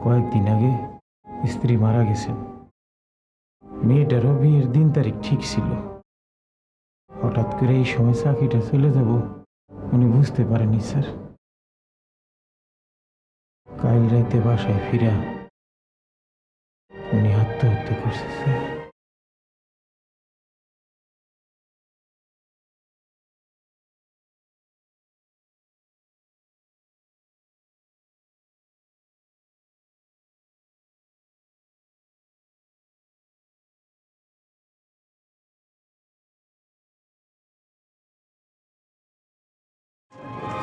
কয়েকদিন আগে স্ত্রী মারা গেছেন। মেয়েটারও বিয়ের দিন তারিখ ঠিক ছিল। হঠাৎ করে এই সময় চাকরিটা চলে যাব উনি বুঝতে পারেনি স্যার। কাল রাতে বাসায় ফিরা উনি আত্মহত্যা করছে স্যার।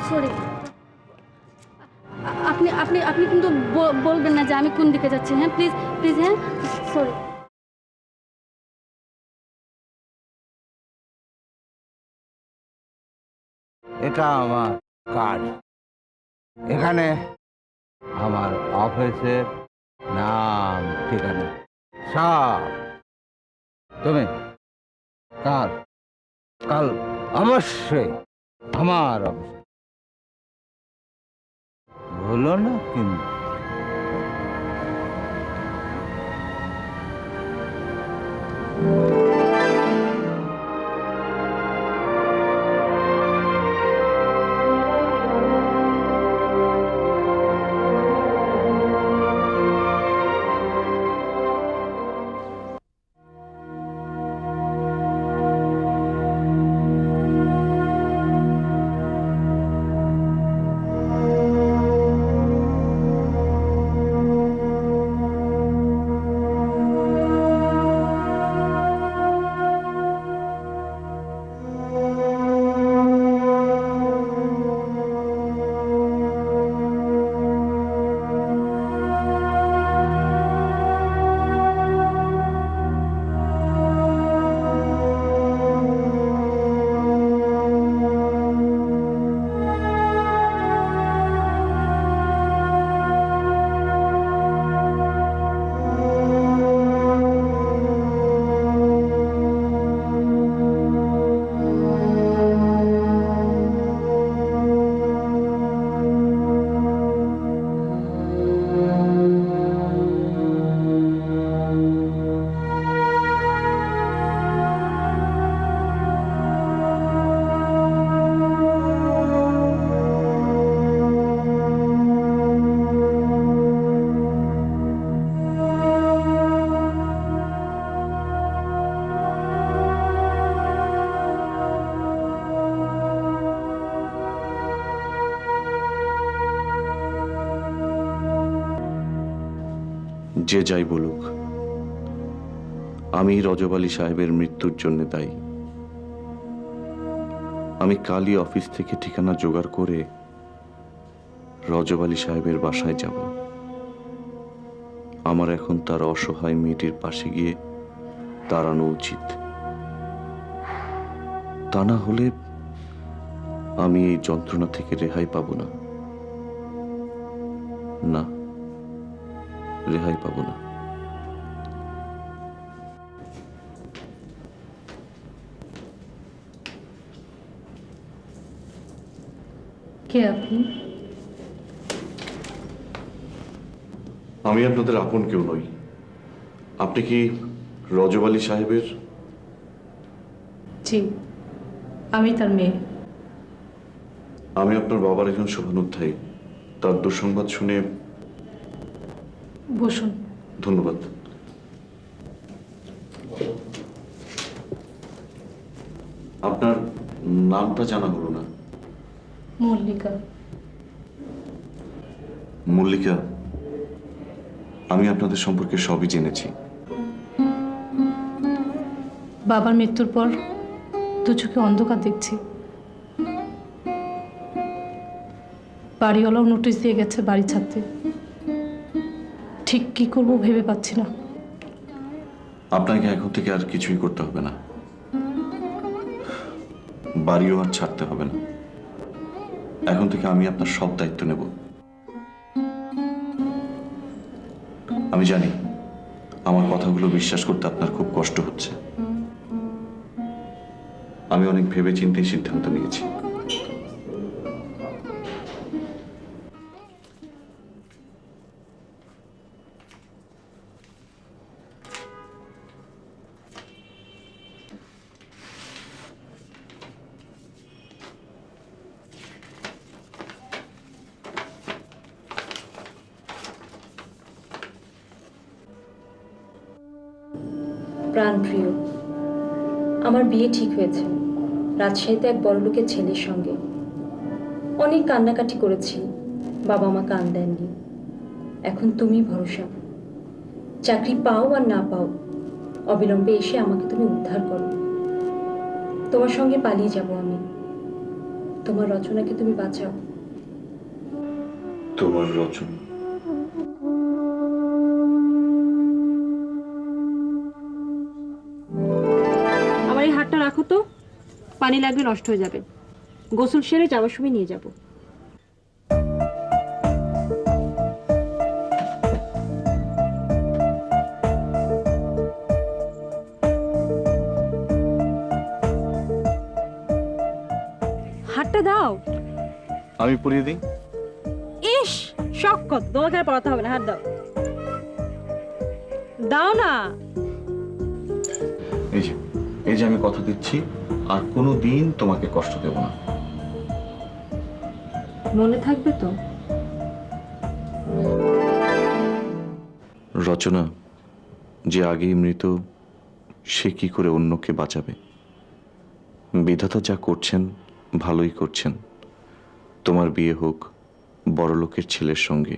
সরি, আপনি আপনি আপনি কিন্তু বলবেন না যে আমি কোন দিকে যাচ্ছি। হ্যাঁ প্লিজ, প্লিজ। হ্যাঁ, সরি। এটা আমার কার্ড। এখানে আমার অফিসের নাম, ঠিকানা সব। তুমি কাল কাল অবশ্যই আমার অফিস ভুলো না কিন্তু। যে যাই বলুক, আমি রজব আলী সাহেবের মৃত্যুর জন্য দায়ী। আমি কালই অফিস থেকে ঠিকানা জোগাড় করে রজব আলী সাহেবের বাসায় যাব। আমার এখন তার অসহায় মেয়েটির পাশে গিয়ে দাঁড়ানো উচিত। তা না হলে আমি এই যন্ত্রণা থেকে রেহাই পাব না। না, রেহাই পাব না। কে আপনি? আমি আপনাদের আপন কেউ নই। আপনি কি রজব আলী সাহেবের? জি, আমি তার মেয়ে। আমি আপনার বাবার একজন শুভানুধ্যায়ী। তার দুঃসংবাদ শুনে। বসুন। ধন্যবাদ। আপনার নামটা জানা হলো না। মল্লিকা। মল্লিকা, আমি আপনাদের সম্পর্কে সবই জেনেছি। বাবার মৃত্যুর পর দু চোখে অন্ধকার দেখছি। বাড়িওয়ালাও নোটিশ দিয়ে গেছে বাড়ি ছাড়তে। ঠিক কি করব ভেবে পাচ্ছি না। আপনাকে এখন থেকে আর কিছুই করতে হবে না, বাড়িও আর ছাড়তে হবে না। এখন থেকে আমি আপনার সব দায়িত্ব নেব। আমি জানি আমার কথাগুলো বিশ্বাস করতে আপনার খুব কষ্ট হচ্ছে। আমি অনেক ভেবে চিন্তে সিদ্ধান্ত নিয়েছি। প্রাণপ্রিয়, আমার বিয়ে ঠিক হয়েছে রাজশাহীতে এক বড়লোকের ছেলের সঙ্গে। অনেক কান্নাকাটি করেছি, বাবা মা কান দেননি। এখন তুমি ভরসা। চাকরি পাও আর না পাও, অবিলম্বে এসে আমাকে তুমি উদ্ধার করো। তোমার সঙ্গে পালিয়ে যাব আমি। তোমার রচনাকে তুমি বাঁচাও। তোমার রচনা? আমার এই হাতটা রাখো তো, পানি লাগলে নষ্ট হয়ে যাবে। গোসল সেরে যাওয়ার সময় নিয়ে যাব। হাতটা দাও। আমি পরিয়ে দিই। ইস, শখ কত, তোমাকে আর পড়াতে হবে না। হাত দাও, দাও না। এই যে আমি কথা দিচ্ছি, আর কোনো দিন তোমাকে কষ্ট দেব না। মনে থাকবে তো? রচনা, যে আগেই মৃত সে কি করে অন্যকে বাঁচাবে? বিধাতা যা করছেন ভালোই করছেন। তোমার বিয়ে হোক বড়লোকের ছেলের সঙ্গে।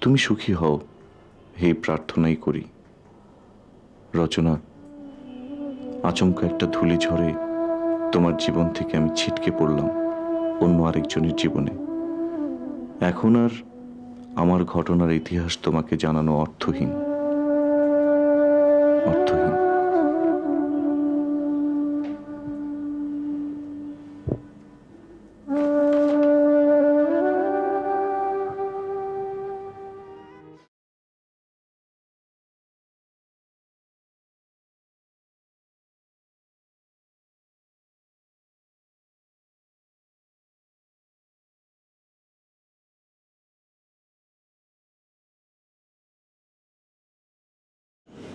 তুমি সুখী হও, এই প্রার্থনাই করি। রচনা, আচমকা একটা ধূলি ঝড়ে তোমার জীবন থেকে আমি ছিটকে পড়লাম অন্য আরেকজনের জীবনে। এখন আর আমার ঘটনার ইতিহাস তোমাকে জানানো অর্থহীন। অর্থহীন।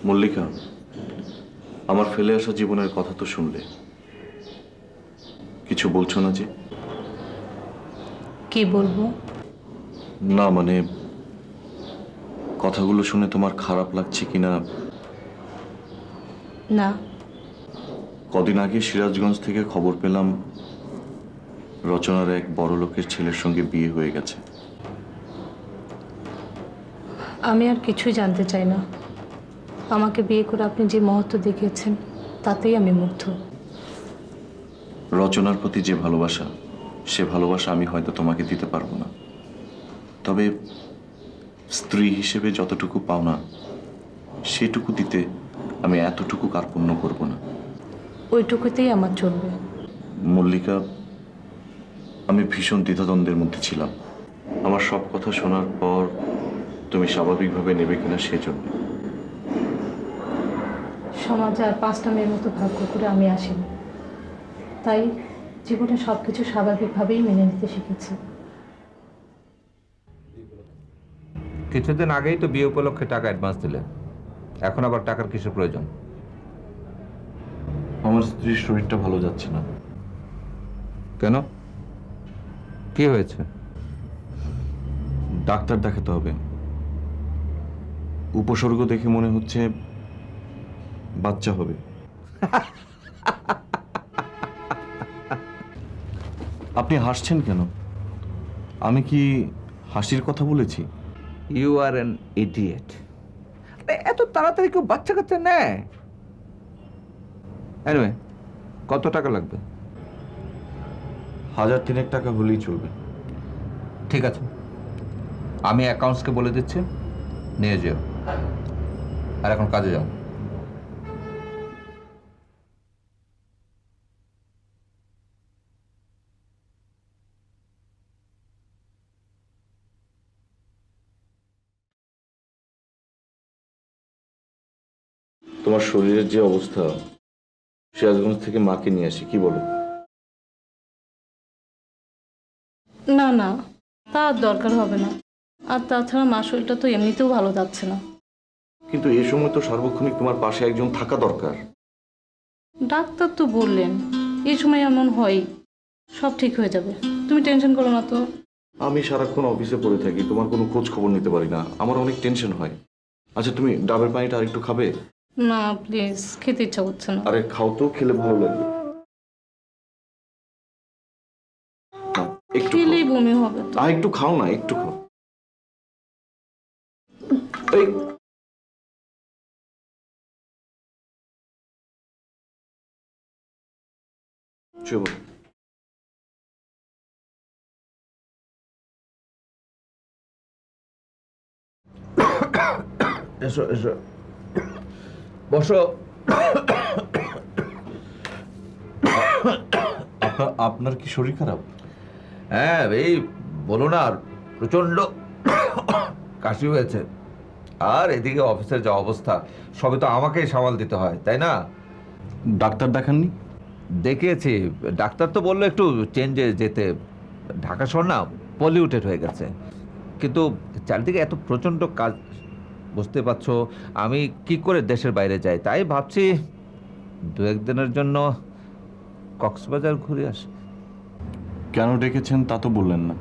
মল্লিকা, আমার ফেলে আসা জীবনের কথা তো শুনলে, কিছু বলছো না যে? কি বলবো? না মানে, কথাগুলো শুনে তোমার খারাপ লাগছে কিনা? না। কদিন আগে সিরাজগঞ্জ থেকে খবর পেলাম রচনার এক বড় লোকের ছেলের সঙ্গে বিয়ে হয়ে গেছে। আমি আর কিছুই জানতে চাই না। আমাকে বিয়ে করে আপনি যে মহত্ব দেখিয়েছেন তাতেই আমি মুগ্ধ। রচনার প্রতি যে ভালোবাসা, সে ভালোবাসা আমি হয়তো তোমাকে দিতে পারবো না, তবে স্ত্রী হিসেবে যতটুকু পাওনা সেটুকু দিতে আমি এতটুকু কার্পণ্য করব না। ওইটুকুতেই আমার চলবে। মল্লিকা, আমি ভীষণ দ্বিধাদ্বন্দ্বের মধ্যে ছিলাম। আমার সব কথা শোনার পর তুমি স্বাভাবিকভাবে নেবে কিনা সেজন্য। সমাজে আর 5টা মেয়ের মতো ভাগ্য করে আমি আসিনি, তাই জীবনে সব কিছু স্বাভাবিকভাবেই মেনে নিতে শিখেছি। কিছুদিন আগেই তো বিয়ে উপলক্ষে টাকা অ্যাডভান্স দিলে, এখন আবার টাকার কিসের প্রয়োজন? আমার স্ত্রীর শরীরটা ভালো যাচ্ছে না। কেন, কি হয়েছে? ডাক্তার দেখাতে হবে। উপসর্গ দেখে মনে হচ্ছে বাচ্চা হবে। আপনি হাসছেন কেন? আমি কি হাসির কথা বলেছি? You are an idiot. এত তাড়াতাড়ি কেউ বাচ্চা কাচ্চা নেয়? এনিওয়ে, কত টাকা লাগবে? 1000 টাকা হলেই চলবে। ঠিক আছে, আমি অ্যাকাউন্টসকে বলে দিচ্ছি, নিয়ে যেও। আর এখন কাজে যাও। তোমার শরীরের যে অবস্থা, সিরাজগঞ্জ থেকে মাকে নিয়ে আসি, কি বলো? না না, তার দরকার হবে না। আর তাছাড়া মা শরীরটা তো এমনিতেও ভালো যাচ্ছে না। কিন্তু এই সময় তো সার্বক্ষণিক তোমার পাশে একজন থাকা দরকার। ডাক্তার তো বললেন এই সময় এমন হয়, সব ঠিক হয়ে যাবে। তুমি টেনশন করো না তো। আমি সারাক্ষণ অফিসে পড়ে থাকি, তোমার কোনো খোঁজ খবর নিতে পারি না, আমার অনেক টেনশন হয়। আচ্ছা, তুমি ডাবের পানিটা আরেকটু খাবে? না প্লিজ, খেতে ইচ্ছা করছে না। আরে খাও তো, খেলে ভালো লাগবে। একটু খেলেই বমি হবে তো। একটু খাও না, একটু খাও। এই চলো। এসো এসো, বসো। আপনার কি শরীর খারাপ? হ্যাঁ, এই বলো না, আর প্রচন্ড কাশি হয়েছে। আর এদিকে অফিসের যা অবস্থা, সবে তো আমাকেই সামাল দিতে হয়, তাই না? ডাক্তার দেখাননি? দেখিয়েছি, ডাক্তার তো বললো একটু চেঞ্জে যেতে। ঢাকা শহর না পলিউটেড হয়ে গেছে, কিন্তু চারিদিকে এত প্রচন্ড কাজ, বুঝতে পারছো। আমি কি করে দেশের বাইরে যাই, তাই ভাবছি 2-1 দিনের জন্য কক্সবাজার ঘুরে আসি। কেন ডেকেছেন তা তো বললেন না।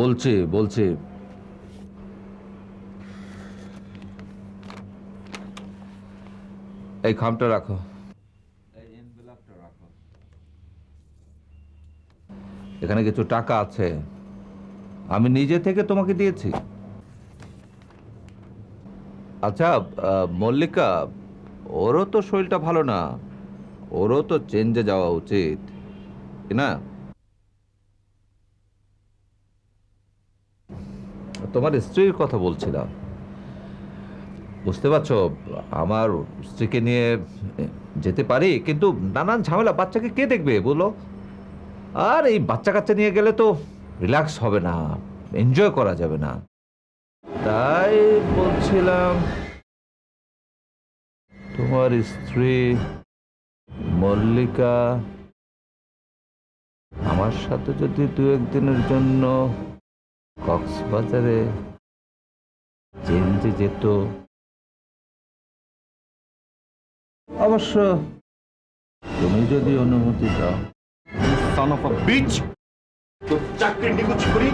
বলছি বলছি, এই খামটা রাখো, এখানে কিছু টাকা আছে, আমি নিজে থেকে তোমাকে দিয়েছি। আচ্ছা, মল্লিকা, ওরও তো শরীরটা ভালো না, ওরও তো চেঞ্জে যাওয়া উচিত, কি না? তোমার স্ত্রীর কথা বলছিলাম, বুঝতে পারছো, আমার স্ত্রীকে নিয়ে যেতে পারি, কিন্তু নানান ঝামেলা, বাচ্চাকে কে দেখবে বলো? আর এই বাচ্চা কাচ্চা নিয়ে গেলে তো রিল্যাক্স হবে না, এনজয় করা যাবে না। তাই বলছিলাম, তোমার স্ত্রী মল্লিকা আমার সাথে যদি 2-1 দিনের জন্য কক্সবাজারে চেঞ্জে যেত, অবশ্য তুমি যদি অনুমতি দাও। Son of a bitch! তোর চাকরি নিকুচ করি।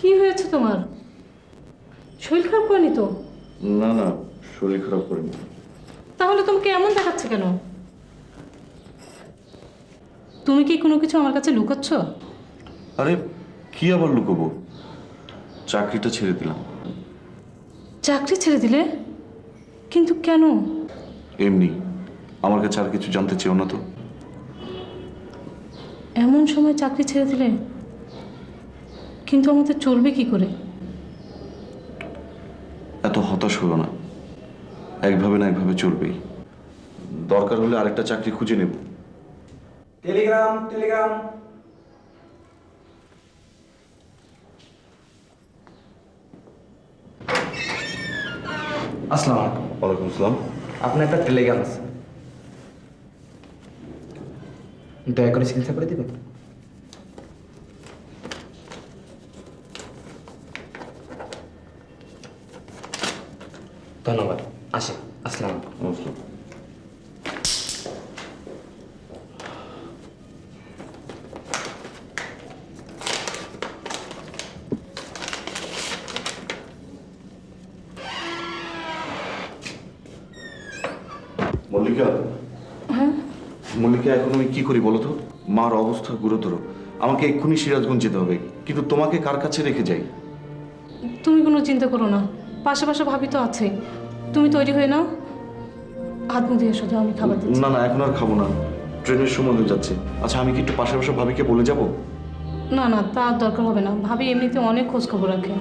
কি হয়েছে তোমার? শরীর খারাপ করেনি তো? না না, শরীর খারাপ করিনি। তাহলে তোমাকে এমন দেখাচ্ছে কেন? তুমি কি কোনো কিছু আমার কাছে লুকাচ্ছ? আরে কি আবার লুকোবো, চাকরিটা ছেড়ে দিলাম। চাকরি ছেড়ে দিলে? কিন্তু কেন? এমনি, আমার কাছে আর কিছু জানতে চেও না তো? এমন সময় চাকরি ছেড়ে দিলে? কিন্তু আমাদের চলবে কি করে? এত হতাশ হলো না, একভাবে না একভাবে চলবেই। দরকার হলে আরেকটা চাকরি খুঁজে নেব। Telegram Telegram. আসসালামু আলাইকুম। ওয়ালাইকুম আসসালাম। আপনার একটা টেলিগ্রাম আছে, দয়া করে চিকিৎসা করে দিবেন। ধন্যবাদ, আসি। আসসালামু আলাইকুম। আসসালাম। মল্লিকা, মল্লিকা, এখন আমি কি করি বলো তো? মার অবস্থা গুরুতর, আমাকে এক্ষুনি সিরাজগঞ্জ যেতে হবে, কিন্তু তোমাকে কার কাছে রেখে যাই? তুমি কোনো চিন্তা করো না, পাশে পাশে ভাবি তো আছে। তুমি তৈরি হয়ে নাও, হাত মুখ দিয়ে এসো, যাও, আমি খাবার দিচ্ছি। না না, এখন আর খাবো না, ট্রেনের সময় হয়ে যাচ্ছে। আচ্ছা, আমি কি একটু পাশে পাশে ভাবিকে বলে যাব? না না, তার দরকার হবে না, ভাবি এমনিতে অনেক খোঁজ খবর রাখে,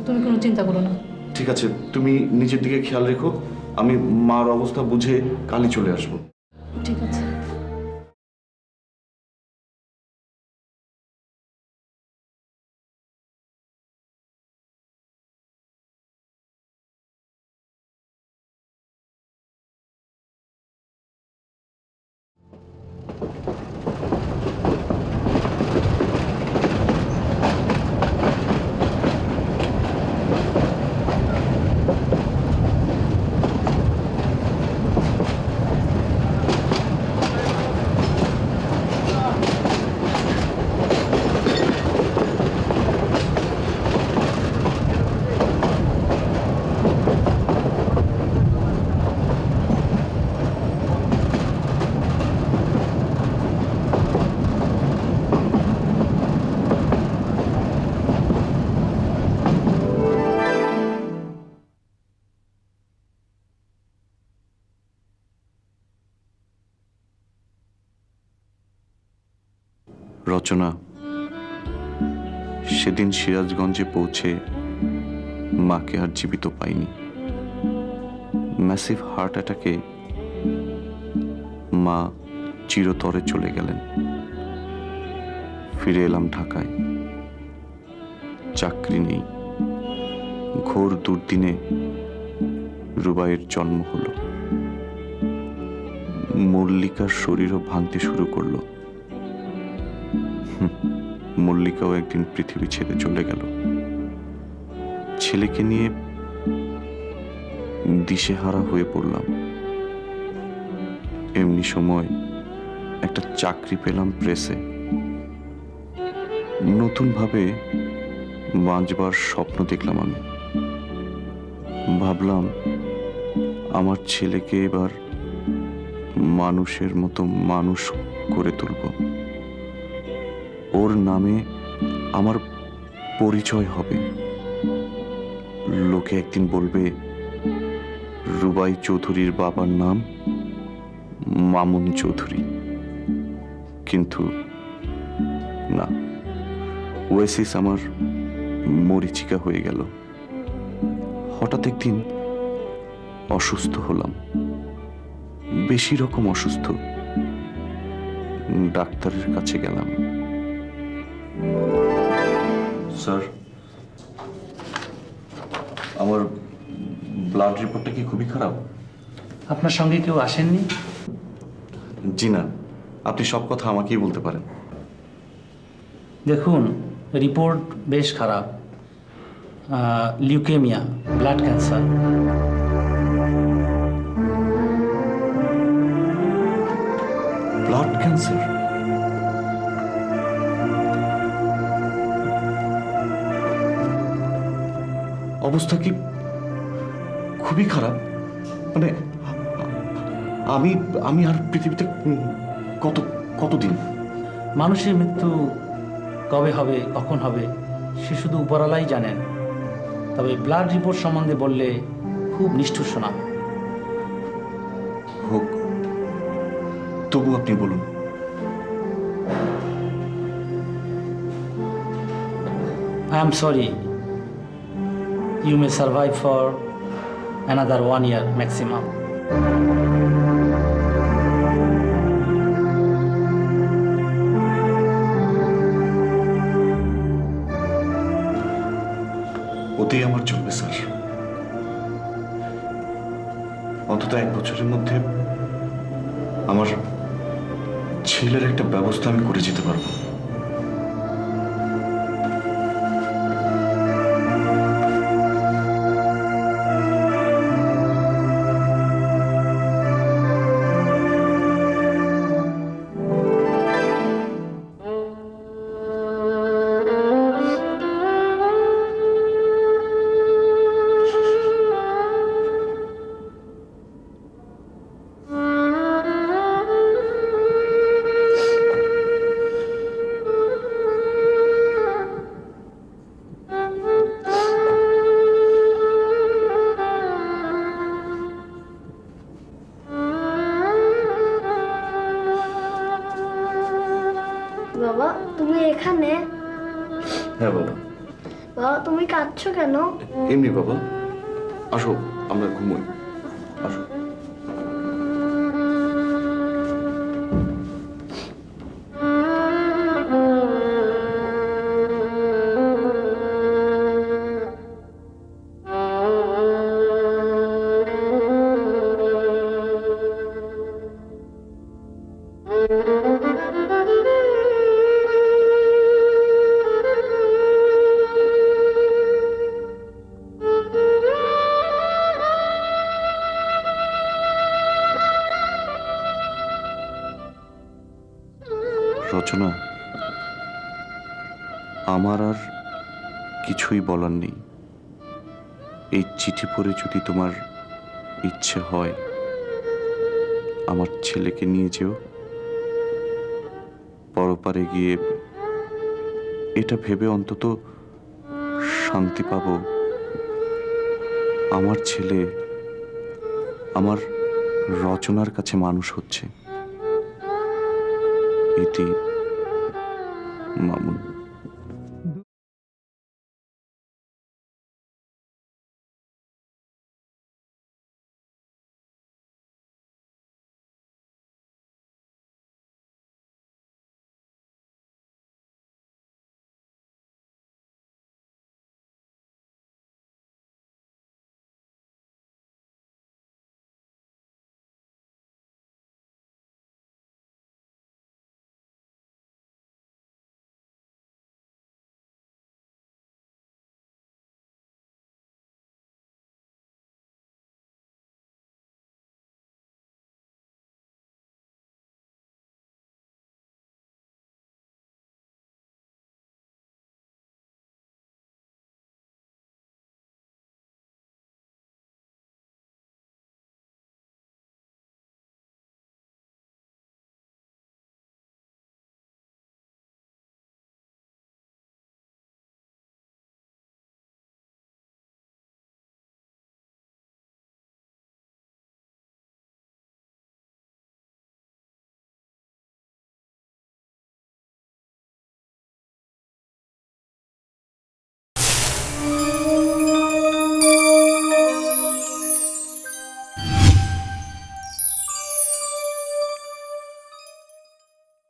তুমি কোনো চিন্তা করো না। ঠিক আছে, তুমি নিজের দিকে খেয়াল রেখো, আমি মার অবস্থা বুঝে কালই চলে আসবো। ঠিক আছে। রচনা, সেদিন সিরাজগঞ্জে পৌঁছে মাকে আর জীবিত পাইনি। ম্যাসিভ হার্ট অ্যাটাকে মা চিরতরে চলে গেলেন। ফিরে এলাম ঢাকায়, চাকরি নেই। ঘোর দুর্দিনে রুবাইয়ের জন্ম হলো। মল্লিকার শরীরও ভাঙতে শুরু করলো। মল্লিকাও একদিন পৃথিবী ছেড়ে চলে গেল। ছেলেকে নিয়ে দিশেহারা হয়ে পড়লাম। এমনি সময় একটা চাকরি পেলাম প্রেসে। নতুনভাবে বাঁচবার স্বপ্ন দেখলাম আমি। ভাবলাম আমার ছেলেকে এবার মানুষের মতো মানুষ করে তুলব। ওর নামে আমার পরিচয় হবে। লোকে একদিন বলবে রুবাই চৌধুরীর বাবার নাম মামুন চৌধুরী। কিন্তু না, ওয়েসিস আমার মরীচিকা হয়ে গেল। হঠাৎ একদিন অসুস্থ হলাম, বেশি রকম অসুস্থ। ডাক্তারের কাছে গেলাম। স্যার, আমার ব্লাড রিপোর্টটা কি খুবই খারাপ? আপনার সঙ্গে কেউ আসেননি? জি না, আপনি সব কথা আমাকেই বলতে পারেন। দেখুন, রিপোর্ট বেশ খারাপ। Leukaemia, blood cancer. Blood cancer? অবস্থা কি খুবই খারাপ? মানে আমি আমি আর পৃথিবীতে কতদিন? মানুষের মৃত্যু কবে হবে, কখন হবে, সে শুধু উপরওয়ালাই জানেন। তবে ব্লাড রিপোর্ট সম্বন্ধে বললে খুব নিষ্ঠুর শোনাবে। হোক, তবু আপনি বলুন। I am sorry. You may survive for another 1 year maximum. ওতেই আমার চলবে স্যার। অন্তত 1 বছরের মধ্যে আমার ছেলের একটা ব্যবস্থা আমি করে যেতে পারবো। বাবা তুমি এখানে? হ্যাঁ বাবা। বাবা তুমি কাঁদছো কেন? এমনি বাবা, আসো আমরা ঘুমোই, আসো। রচনা, আমার আর কিছুই বলার নেই। এই চিঠি পড়ে যদি তোমার ইচ্ছে হয় আমার ছেলেকে নিয়ে যেও, পরপারে গিয়ে এটা ভেবে অন্তত শান্তি পাবো আমার ছেলে আমার রচনার কাছে মানুষ হচ্ছে। ইতি মামুন।